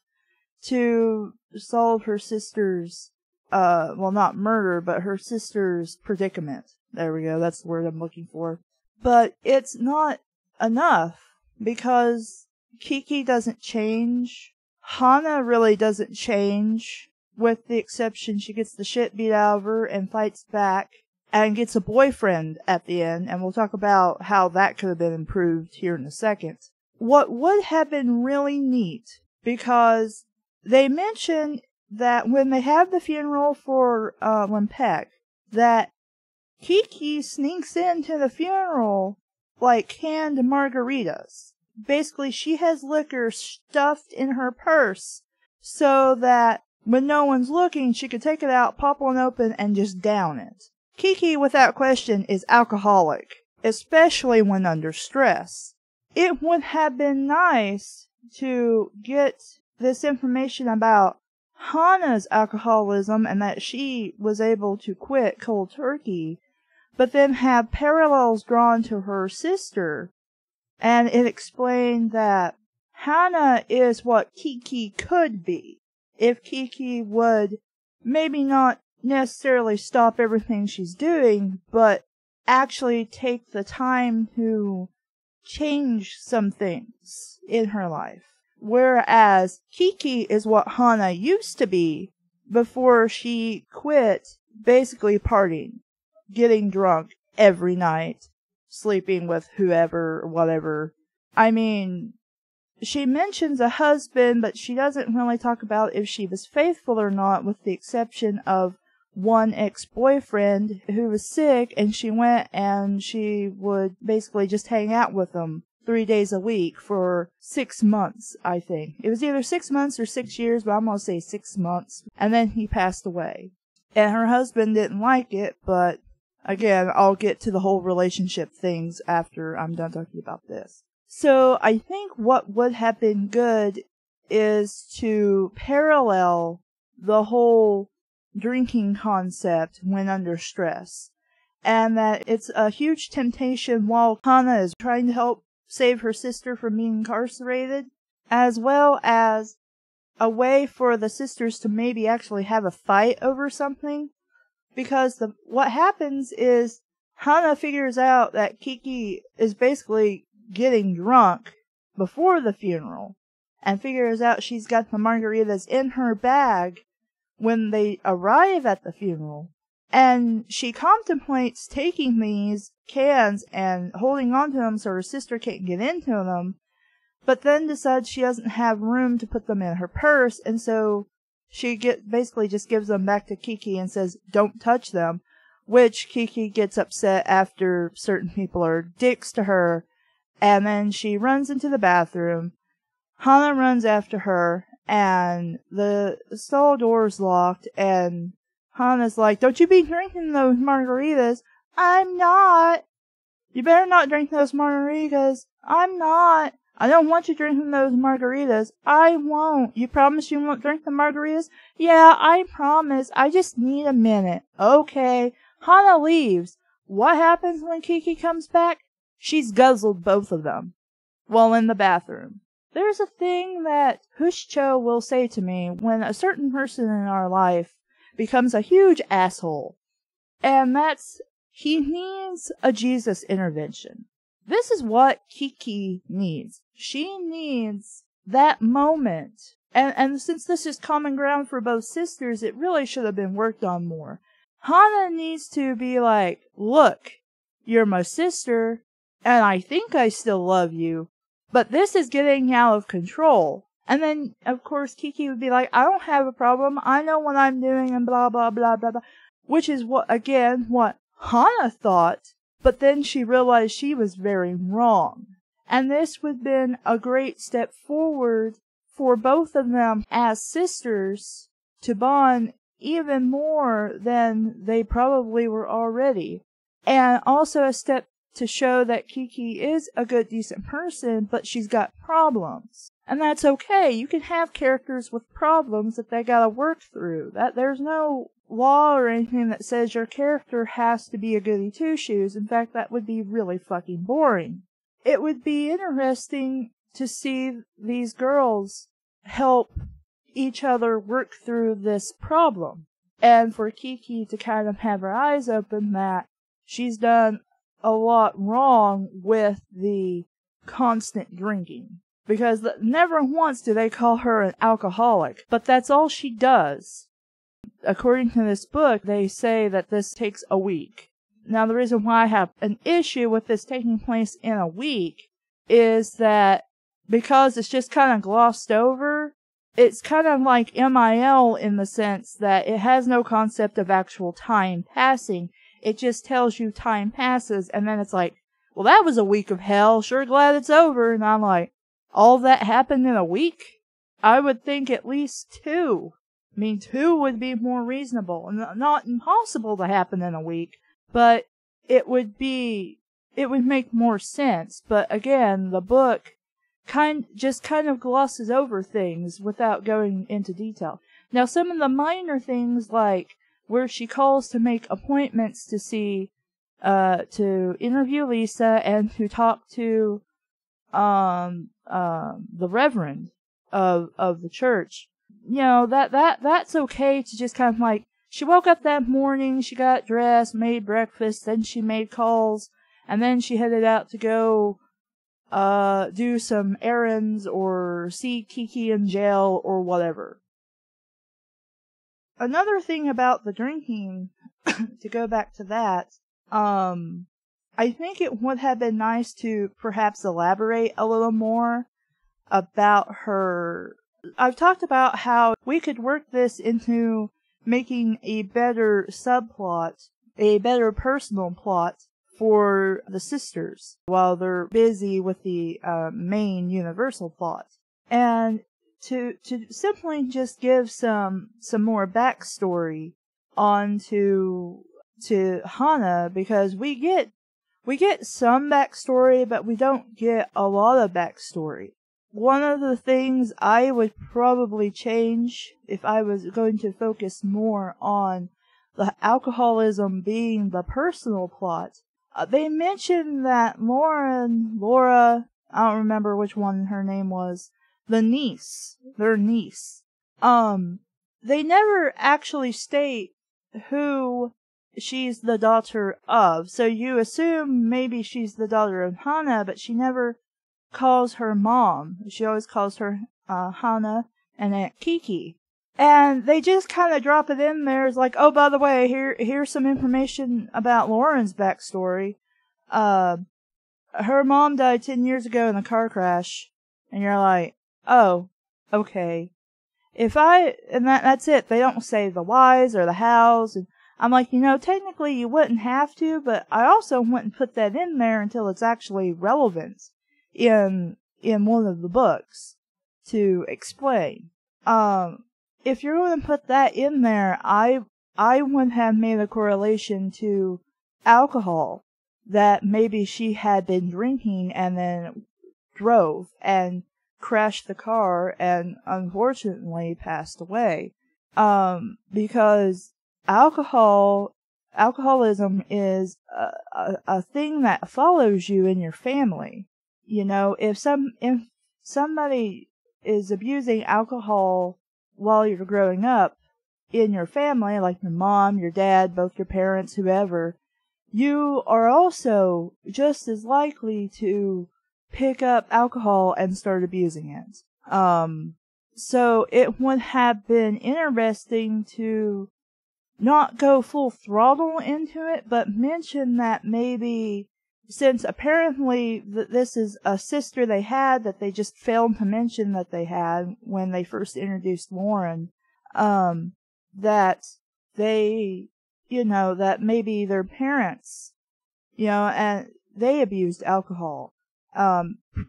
A: to solve her sister's, not murder, but her sister's predicament. There we go, that's the word I'm looking for. But it's not enough, because Kiki doesn't change. Hana really doesn't change, with the exception she gets the shit beat out of her and fights back and gets a boyfriend at the end, and we'll talk about how that could have been improved here in a second. What would have been really neat, because they mention that when they have the funeral for Klebkatt, that Kiki sneaks into the funeral like canned margaritas. Basically, she has liquor stuffed in her purse so that when no one's looking, she could take it out, pop one open, and just down it. Kiki, without question, is alcoholic, especially when under stress. It would have been nice to get this information about Hana's alcoholism and that she was able to quit cold turkey, but then have parallels drawn to her sister. And it explained that Hana is what Kiki could be, if Kiki would maybe not necessarily stop everything she's doing, but actually take the time to change some things in her life. Whereas Kiki is what Hana used to be before she quit basically partying, getting drunk every night, sleeping with whoever or whatever. I mean, she mentions a husband, but she doesn't really talk about if she was faithful or not, with the exception of one ex-boyfriend who was sick, and she went and she would basically just hang out with him 3 days a week for 6 months, I think. It was either 6 months or 6 years, but I'm going to say 6 months. And then he passed away. And her husband didn't like it, but again, I'll get to the whole relationship things after I'm done talking about this. So I think what would have been good is to parallel the whole drinking concept when under stress. And that it's a huge temptation while Hana is trying to help save her sister from being incarcerated, as well as a way for the sisters to maybe actually have a fight over something. Because what happens is Hana figures out that Kiki is basically getting drunk before the funeral, and figures out she's got the margaritas in her bag when they arrive at the funeral. And she contemplates taking these cans and holding on to them so her sister can't get into them, but then decides she doesn't have room to put them in her purse, and so she basically just gives them back to Kiki and says, don't touch them, which Kiki gets upset after certain people are dicks to her, and then she runs into the bathroom. Hana runs after her, and the stall door's locked, and Hana's like, don't you be drinking those margaritas. I'm not. You better not drink those margaritas. I'm not. I don't want you drinking those margaritas. I won't. You promise you won't drink the margaritas? Yeah, I promise. I just need a minute. Okay. Hana leaves. What happens when Kiki comes back? She's guzzled both of them while in the bathroom. There's a thing that Hushcho will say to me when a certain person in our life becomes a huge asshole. And that's, he needs a Jesus intervention. This is what Kiki needs. She needs that moment. And since this is common ground for both sisters, it really should have been worked on more. Hana needs to be like, look, you're my sister, and I think I still love you, but this is getting out of control. And then, of course, Kiki would be like, I don't have a problem. I know what I'm doing and blah, blah, blah, blah, blah. Which is what Hana thought. But then she realized she was very wrong. And this would have been a great step forward for both of them as sisters to bond even more than they probably were already. And also a step to show that Kiki is a good, decent person, but she's got problems. And that's okay. You can have characters with problems that they gotta work through. There's no law or anything that says your character has to be a goody two-shoes. In fact, that would be really fucking boring. It would be interesting to see these girls help each other work through this problem. And for Kiki to kind of have her eyes open that she's done a lot wrong with the constant drinking. Because never once do they call her an alcoholic, but that's all she does. According to this book, they say that this takes a week. Now, the reason why I have an issue with this taking place in a week is that because it's just kind of glossed over, it's kind of like MIL in the sense that it has no concept of actual time passing. It just tells you time passes, and then it's like, well, that was a week of hell. Sure glad it's over. And I'm like, all that happened in a week? I would think at least 2. I mean, 2 would be more reasonable. Not impossible to happen in a week, but it would make more sense. But again, the book just kind of glosses over things without going into detail. Now, some of the minor things, like where she calls to make appointments to see, to interview Lisa and to talk to, the reverend of the church. You know, that's okay to just kind of like, she woke up that morning, she got dressed, made breakfast, then she made calls, and then she headed out to go, do some errands or see Kiki in jail or whatever. Another thing about the drinking, to go back to that, I think it would have been nice to perhaps elaborate a little more about her. I've talked about how we could work this into making a better subplot, a better personal plot for the sisters while they're busy with the main Universal plot. And to simply just give some more backstory onto Hana, because we get some backstory, but we don't get a lot of backstory. One of the things I would probably change if I was going to focus more on the alcoholism being the personal plot. They mentioned that Laura, I don't remember which one her name was, their niece. They never actually state who she's the daughter of. So you assume maybe she's the daughter of Hana, but she never calls her mom. She always calls her Hana and Aunt Kiki. And they just kind of drop it in there. It's like, oh, by the way, here's some information about Lauren's backstory. Her mom died 10 years ago in a car crash. And you're like, oh, okay. And that's it. They don't say the whys or the hows. And I'm like, technically you wouldn't have to, but I also wouldn't put that in there until it's actually relevant in one of the books to explain. If you're going to put that in there, I would have made a correlation to alcohol, that maybe she had been drinking and then drove and crashed the car and unfortunately passed away. Because alcoholism is a thing that follows you in your family. If somebody is abusing alcohol while you're growing up in your family, like your mom, your dad, both your parents, whoever, you are also just as likely to pick up alcohol and start abusing it. So it would have been interesting to not go full throttle into it, but mention that maybe, since apparently this is a sister they had that they just failed to mention that they had when they first introduced Lauren, that they, that maybe their parents, and they abused alcohol,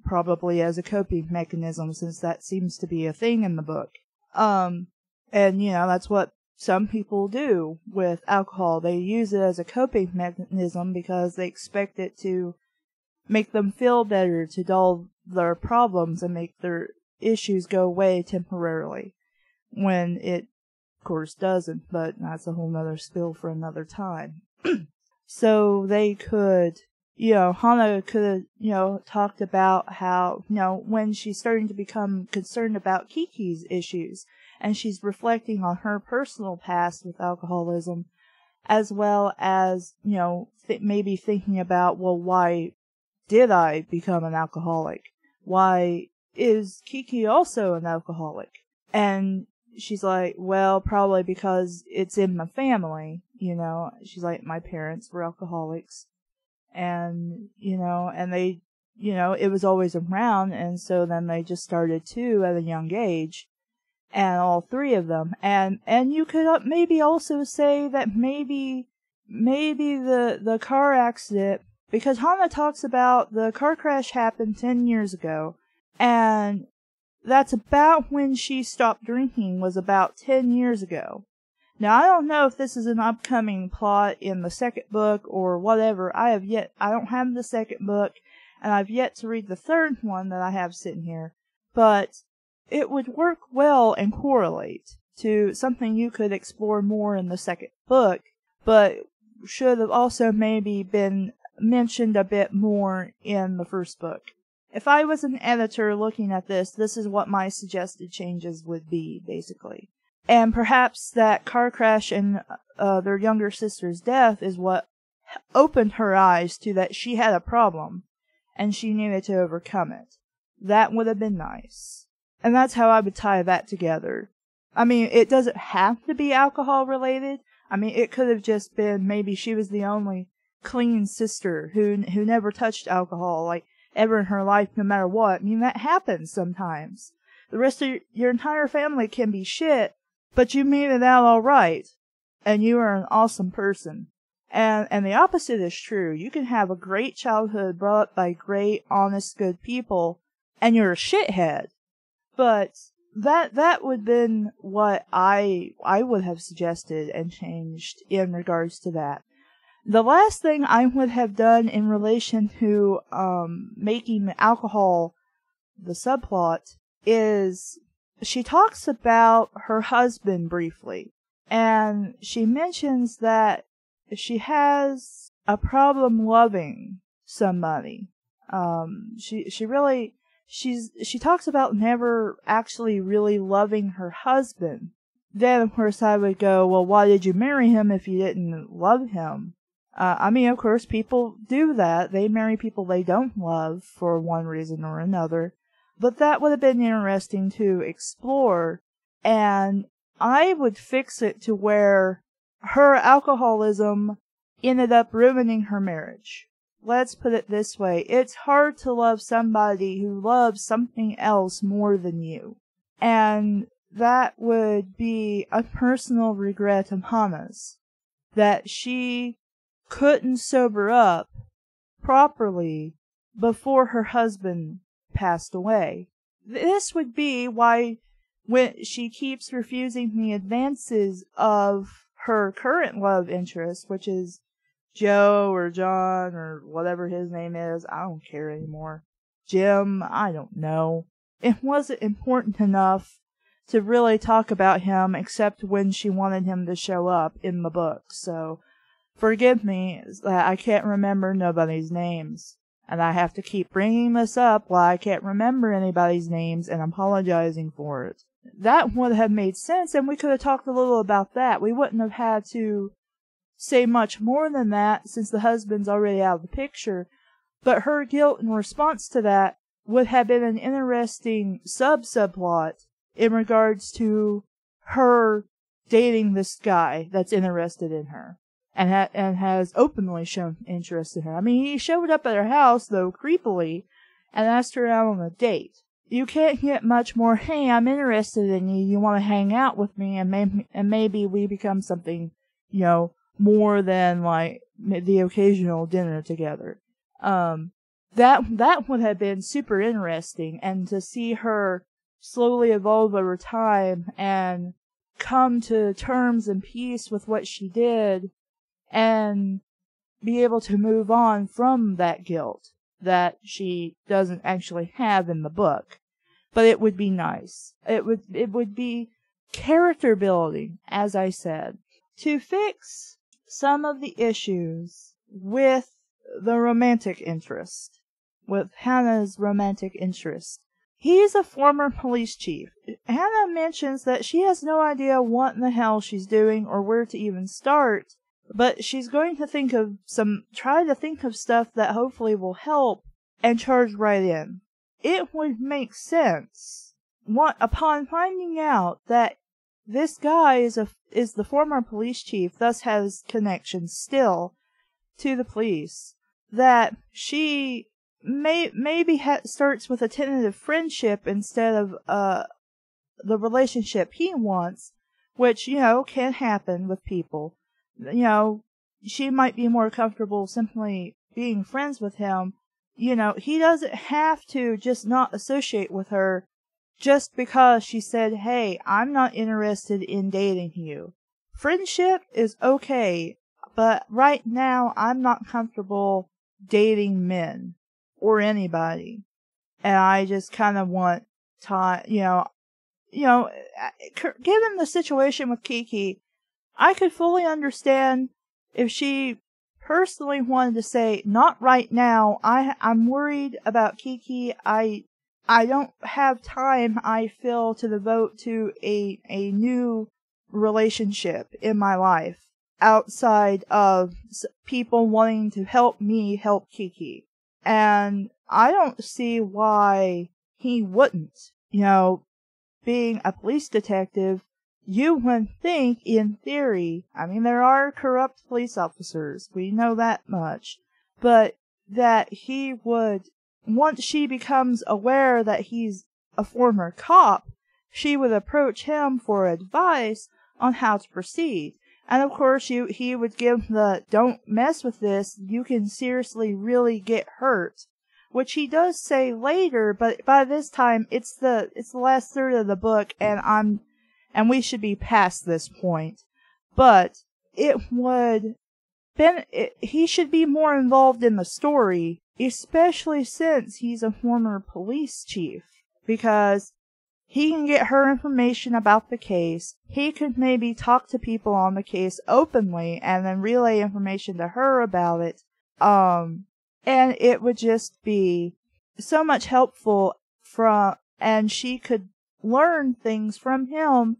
A: probably as a coping mechanism, since that seems to be a thing in the book. And that's what some people do with alcohol. They use it as a coping mechanism because they expect it to make them feel better, to dull their problems and make their issues go away temporarily, when it, of course, doesn't, but that's a whole nother spill for another time. So they could, Hana could have, talked about how, when she's starting to become concerned about Kiki's issues, and she's reflecting on her personal past with alcoholism, as well as, maybe thinking about, well, why did I become an alcoholic? Why is Kiki also an alcoholic? And she's like, well, probably because it's in my family, She's like, my parents were alcoholics. And, and they, it was always around, and so then they just started too at a young age. And all three of them. And you could maybe also say that maybe the car accident, because Hana talks about the car crash happened 10 years ago, and that's about when she stopped drinking, was about 10 years ago. Now, I don't know if this is an upcoming plot in the second book or whatever. I don't have the second book, and I've yet to read the third one that I have sitting here. But it would work well and correlate to something you could explore more in the second book, but should have also maybe been mentioned a bit more in the first book. If I was an editor looking at this is what my suggested changes would be, basically. And perhaps that car crash and their younger sister's death is what opened her eyes to that she had a problem, and she needed to overcome it. That would have been nice. And that's how I would tie that together. I mean, it doesn't have to be alcohol related. I mean, it could have just been maybe she was the only clean sister who never touched alcohol, like, ever in her life, no matter what. I mean, that happens sometimes. The rest of your entire family can be shit, but you made it out alright. And you are an awesome person. And the opposite is true. You can have a great childhood brought up by great, honest, good people, and you're a shithead. But that would have been what I would have suggested and changed in regards to that. The last thing I would have done in relation to making alcohol the subplot is she talks about her husband briefly, and she mentions that she has a problem loving somebody. She talks about never actually really loving her husband. Then, of course, I would go, well, why did you marry him if you didn't love him? I mean, of course, people do that. They marry people they don't love for one reason or another. But that would have been interesting to explore. And I would fix it to where her alcoholism ended up ruining her marriage. Let's put it this way. It's hard to love somebody who loves something else more than you. And that would be a personal regret of Hannah's. That she couldn't sober up properly before her husband passed away. This would be why when she keeps refusing the advances of her current love interest, which is Joe or John or whatever his name is, I don't care anymore. Jim, I don't know. It wasn't important enough to really talk about him except when she wanted him to show up in the book. So, forgive me that I can't remember nobody's names. And I have to keep bringing this up while I can't remember anybody's names and apologizing for it. That would have made sense, and we could have talked a little about that. We wouldn't have had to say much more than that since the husband's already out of the picture. But her guilt in response to that would have been an interesting subplot in regards to her dating this guy that's interested in her. And has openly shown interest in her. I mean, he showed up at her house, though, creepily, and asked her out on a date. You can't get much more, hey, I'm interested in you, you want to hang out with me, and maybe we become something, more than, like, the occasional dinner together. That would have been super interesting, and to see her slowly evolve over time, and come to terms and peace with what she did, and be able to move on from that guilt that she doesn't actually have in the book. But it would be nice. It would be character building, as I said, to fix some of the issues with the romantic interest, with Hannah's romantic interest. He's a former police chief. Hannah mentions that she has no idea what in the hell she's doing or where to even start. But she's going to try to think of stuff that hopefully will help and charge right in. It would make sense upon finding out that this guy is the former police chief, thus has connections still to the police, that she maybe starts with a tentative friendship instead of the relationship he wants, which, can happen with people. She might be more comfortable simply being friends with him. He doesn't have to just not associate with her just because she said, hey, I'm not interested in dating you. Friendship is okay, but right now I'm not comfortable dating men or anybody. And I just kind of want time, given the situation with Kiki, I could fully understand if she personally wanted to say, not right now, I'm worried about Kiki, I don't have time, I feel, to devote to a new relationship in my life, outside of people wanting to help me help Kiki. And I don't see why he wouldn't. Being a police detective, you would think, in theory, I mean, there are corrupt police officers, we know that much, but that he would, once she becomes aware that he's a former cop, she would approach him for advice on how to proceed. And of course, he would give the, don't mess with this, you can seriously really get hurt. Which he does say later, but by this time, it's the last third of the book, and we should be past this point. But he should be more involved in the story, especially since he's a former police chief, because he can get her information about the case. He could maybe talk to people on the case openly and then relay information to her about it. And it would just be so much helpful and she could learn things from him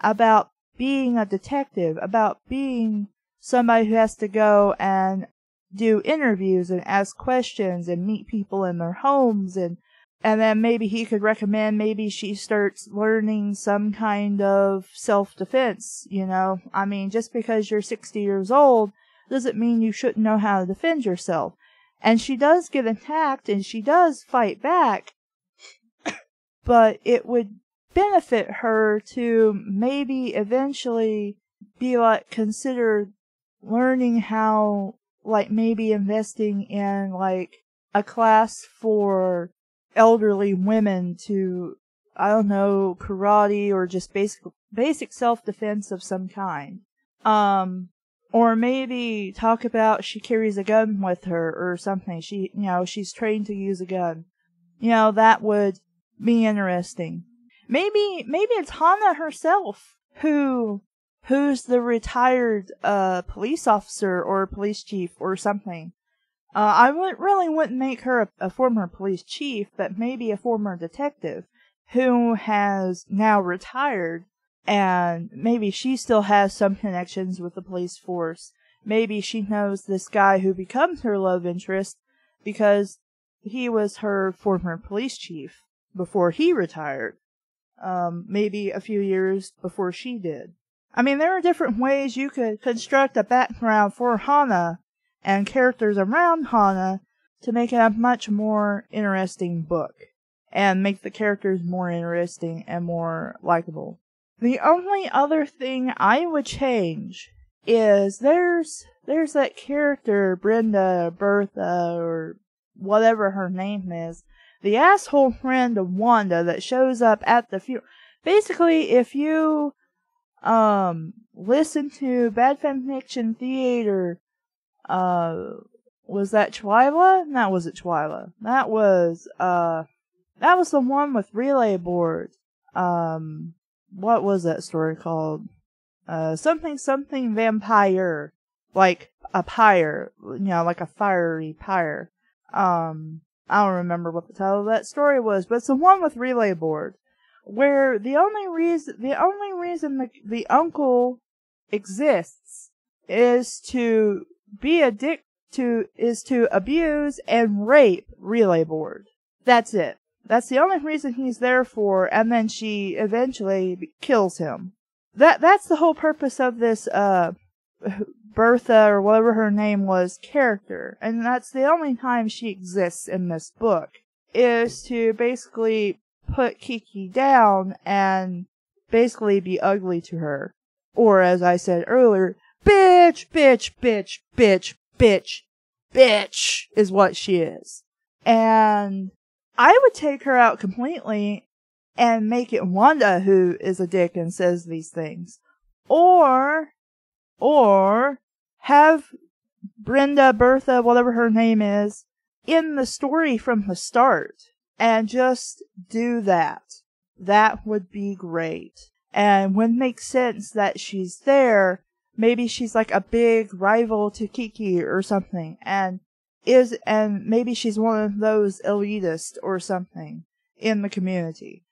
A: about being a detective, about being somebody who has to go and do interviews and ask questions and meet people in their homes, and then maybe he could recommend maybe she starts learning some kind of self-defense, I mean, just because you're 60 years old doesn't mean you shouldn't know how to defend yourself. And she does get attacked and she does fight back, but it would benefit her to maybe eventually be consider learning how, maybe investing in a class for elderly women to, I don't know, karate or just basic self-defense of some kind. Or maybe talk about she carries a gun with her or something. She's trained to use a gun. That would be interesting. Maybe it's Hana herself who's the retired police officer or police chief or something. I wouldn't make her a former police chief, but maybe a former detective who has now retired, and maybe she still has some connections with the police force. Maybe she knows this guy who becomes her love interest because he was her former police chief before he retired. Maybe a few years before she did. I mean, there are different ways you could construct a background for Hana and characters around Hana to make it a much more interesting book and make the characters more interesting and more likable. The only other thing I would change is there's that character, Brenda, Bertha, or whatever her name is, the asshole friend of Wanda that shows up at the funeral. Basically, if you listen to Bad Fanfiction Theater, was that Twyla? No, was it Twyla? That was the one with Relay Board. What was that story called? Something vampire. Like a pyre. Like a fiery pyre. I don't remember what the title of that story was, but it's the one with Relay Board. Where the only reason the uncle exists is to be a dick is to abuse and rape Relay Board. That's it. That's the only reason he's there for, and then she eventually kills him. That's the whole purpose of this Bertha, or whatever her name was, character. And that's the only time she exists in this book, is to basically put Kiki down and basically be ugly to her. Or, as I said earlier, bitch, bitch, bitch, bitch, bitch, bitch is what she is. And I would take her out completely and make it Wanda who is a dick and says these things. Or have Brenda, Bertha, whatever her name is, in the story from the start. And just do that. That would be great. And would make sense that she's there. Maybe she's like a big rival to Kiki or something. And maybe she's one of those elitists or something in the community.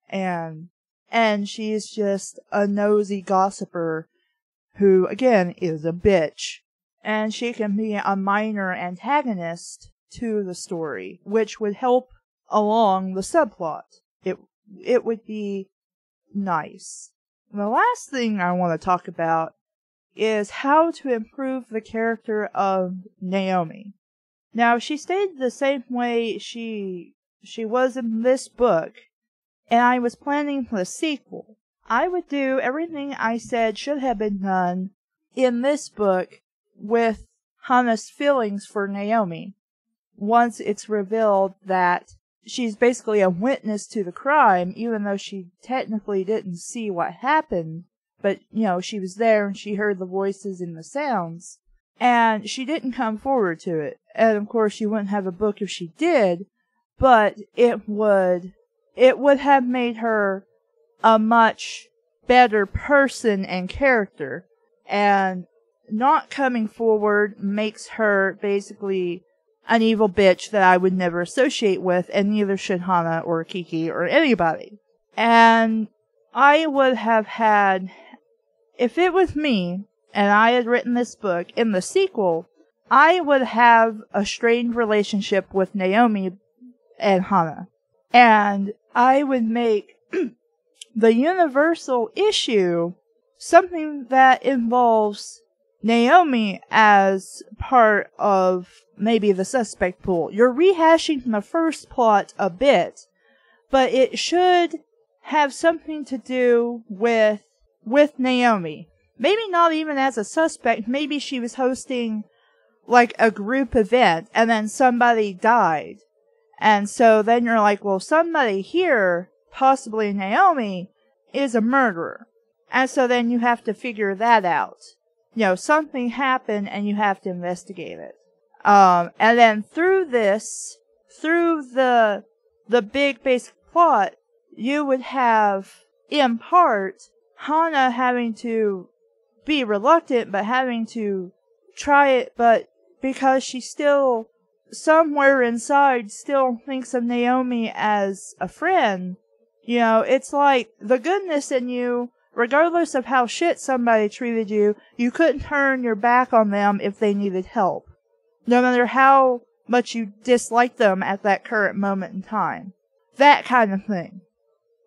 A: And she's just a nosy gossiper who, again, is a bitch. And she can be a minor antagonist to the story, which would help along the subplot. It would be nice. The last thing I want to talk about is how to improve the character of Naomi. Now, she stayed the same way she was in this book, and I was planning the sequel. I would do everything I said should have been done in this book with Hana's feelings for Naomi. Once it's revealed that she's basically a witness to the crime, even though she technically didn't see what happened, but, she was there and she heard the voices and the sounds, and she didn't come forward to it. And of course, she wouldn't have a book if she did, but it would have made her a much better person and character, and not coming forward makes her basically an evil bitch that I would never associate with, and neither should Hana or Kiki or anybody. And I would have had, if it was me, and I had written this book, in the sequel, I would have a strained relationship with Naomi and Hana. And I would make the universal issue something that involves Naomi as part of maybe the suspect pool. You're rehashing the first plot a bit, but it should have something to do with Naomi. Maybe not even as a suspect. Maybe she was hosting like a group event and then somebody died. And so then you're like, well, somebody here, possibly Naomi, is a murderer. And so then you have to figure that out. Something happened and you have to investigate it. And then through the big basic plot, you would have, in part, Hana having to be reluctant, but having to try it, but because she still, somewhere inside, still thinks of Naomi as a friend. It's like the goodness in you, regardless of how shit somebody treated you, you couldn't turn your back on them if they needed help. No matter how much you dislike them at that current moment in time. That kind of thing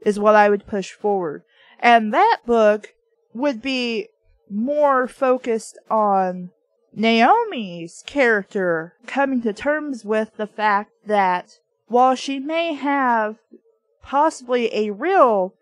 A: is what I would push forward. And that book would be more focused on Naomi's character coming to terms with the fact that while she may have possibly a real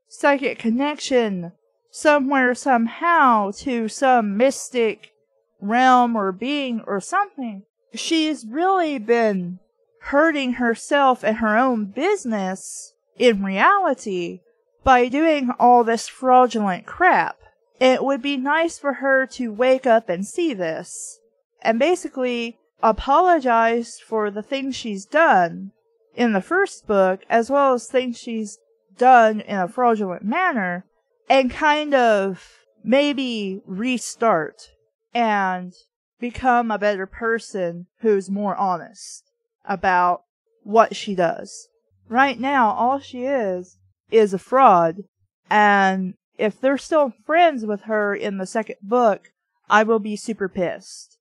A: psychic connection somewhere somehow to some mystic realm or being or something, she's really been hurting herself and her own business in reality by doing all this fraudulent crap. It would be nice for her to wake up and see this and basically apologize for the things she's done in the first book, as well as things she's done in a fraudulent manner, and kind of maybe restart and become a better person who's more honest about what she does. Right now, all she is a fraud, and if they're still friends with her in the second book, I will be super pissed.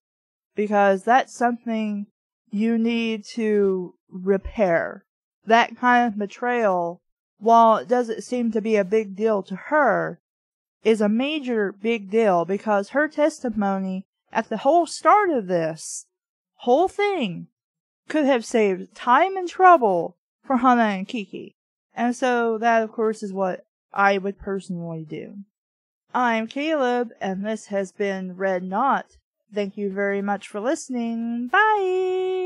A: Because that's something you need to repair. That kind of betrayal, while it doesn't seem to be a big deal to her, is a major big deal, because her testimony at the whole start of this whole thing could have saved time and trouble for Hana and Kiki. And so that, of course, is what I would personally do. I'm Caleb, and this has been Red Knot. Thank you very much for listening. Bye!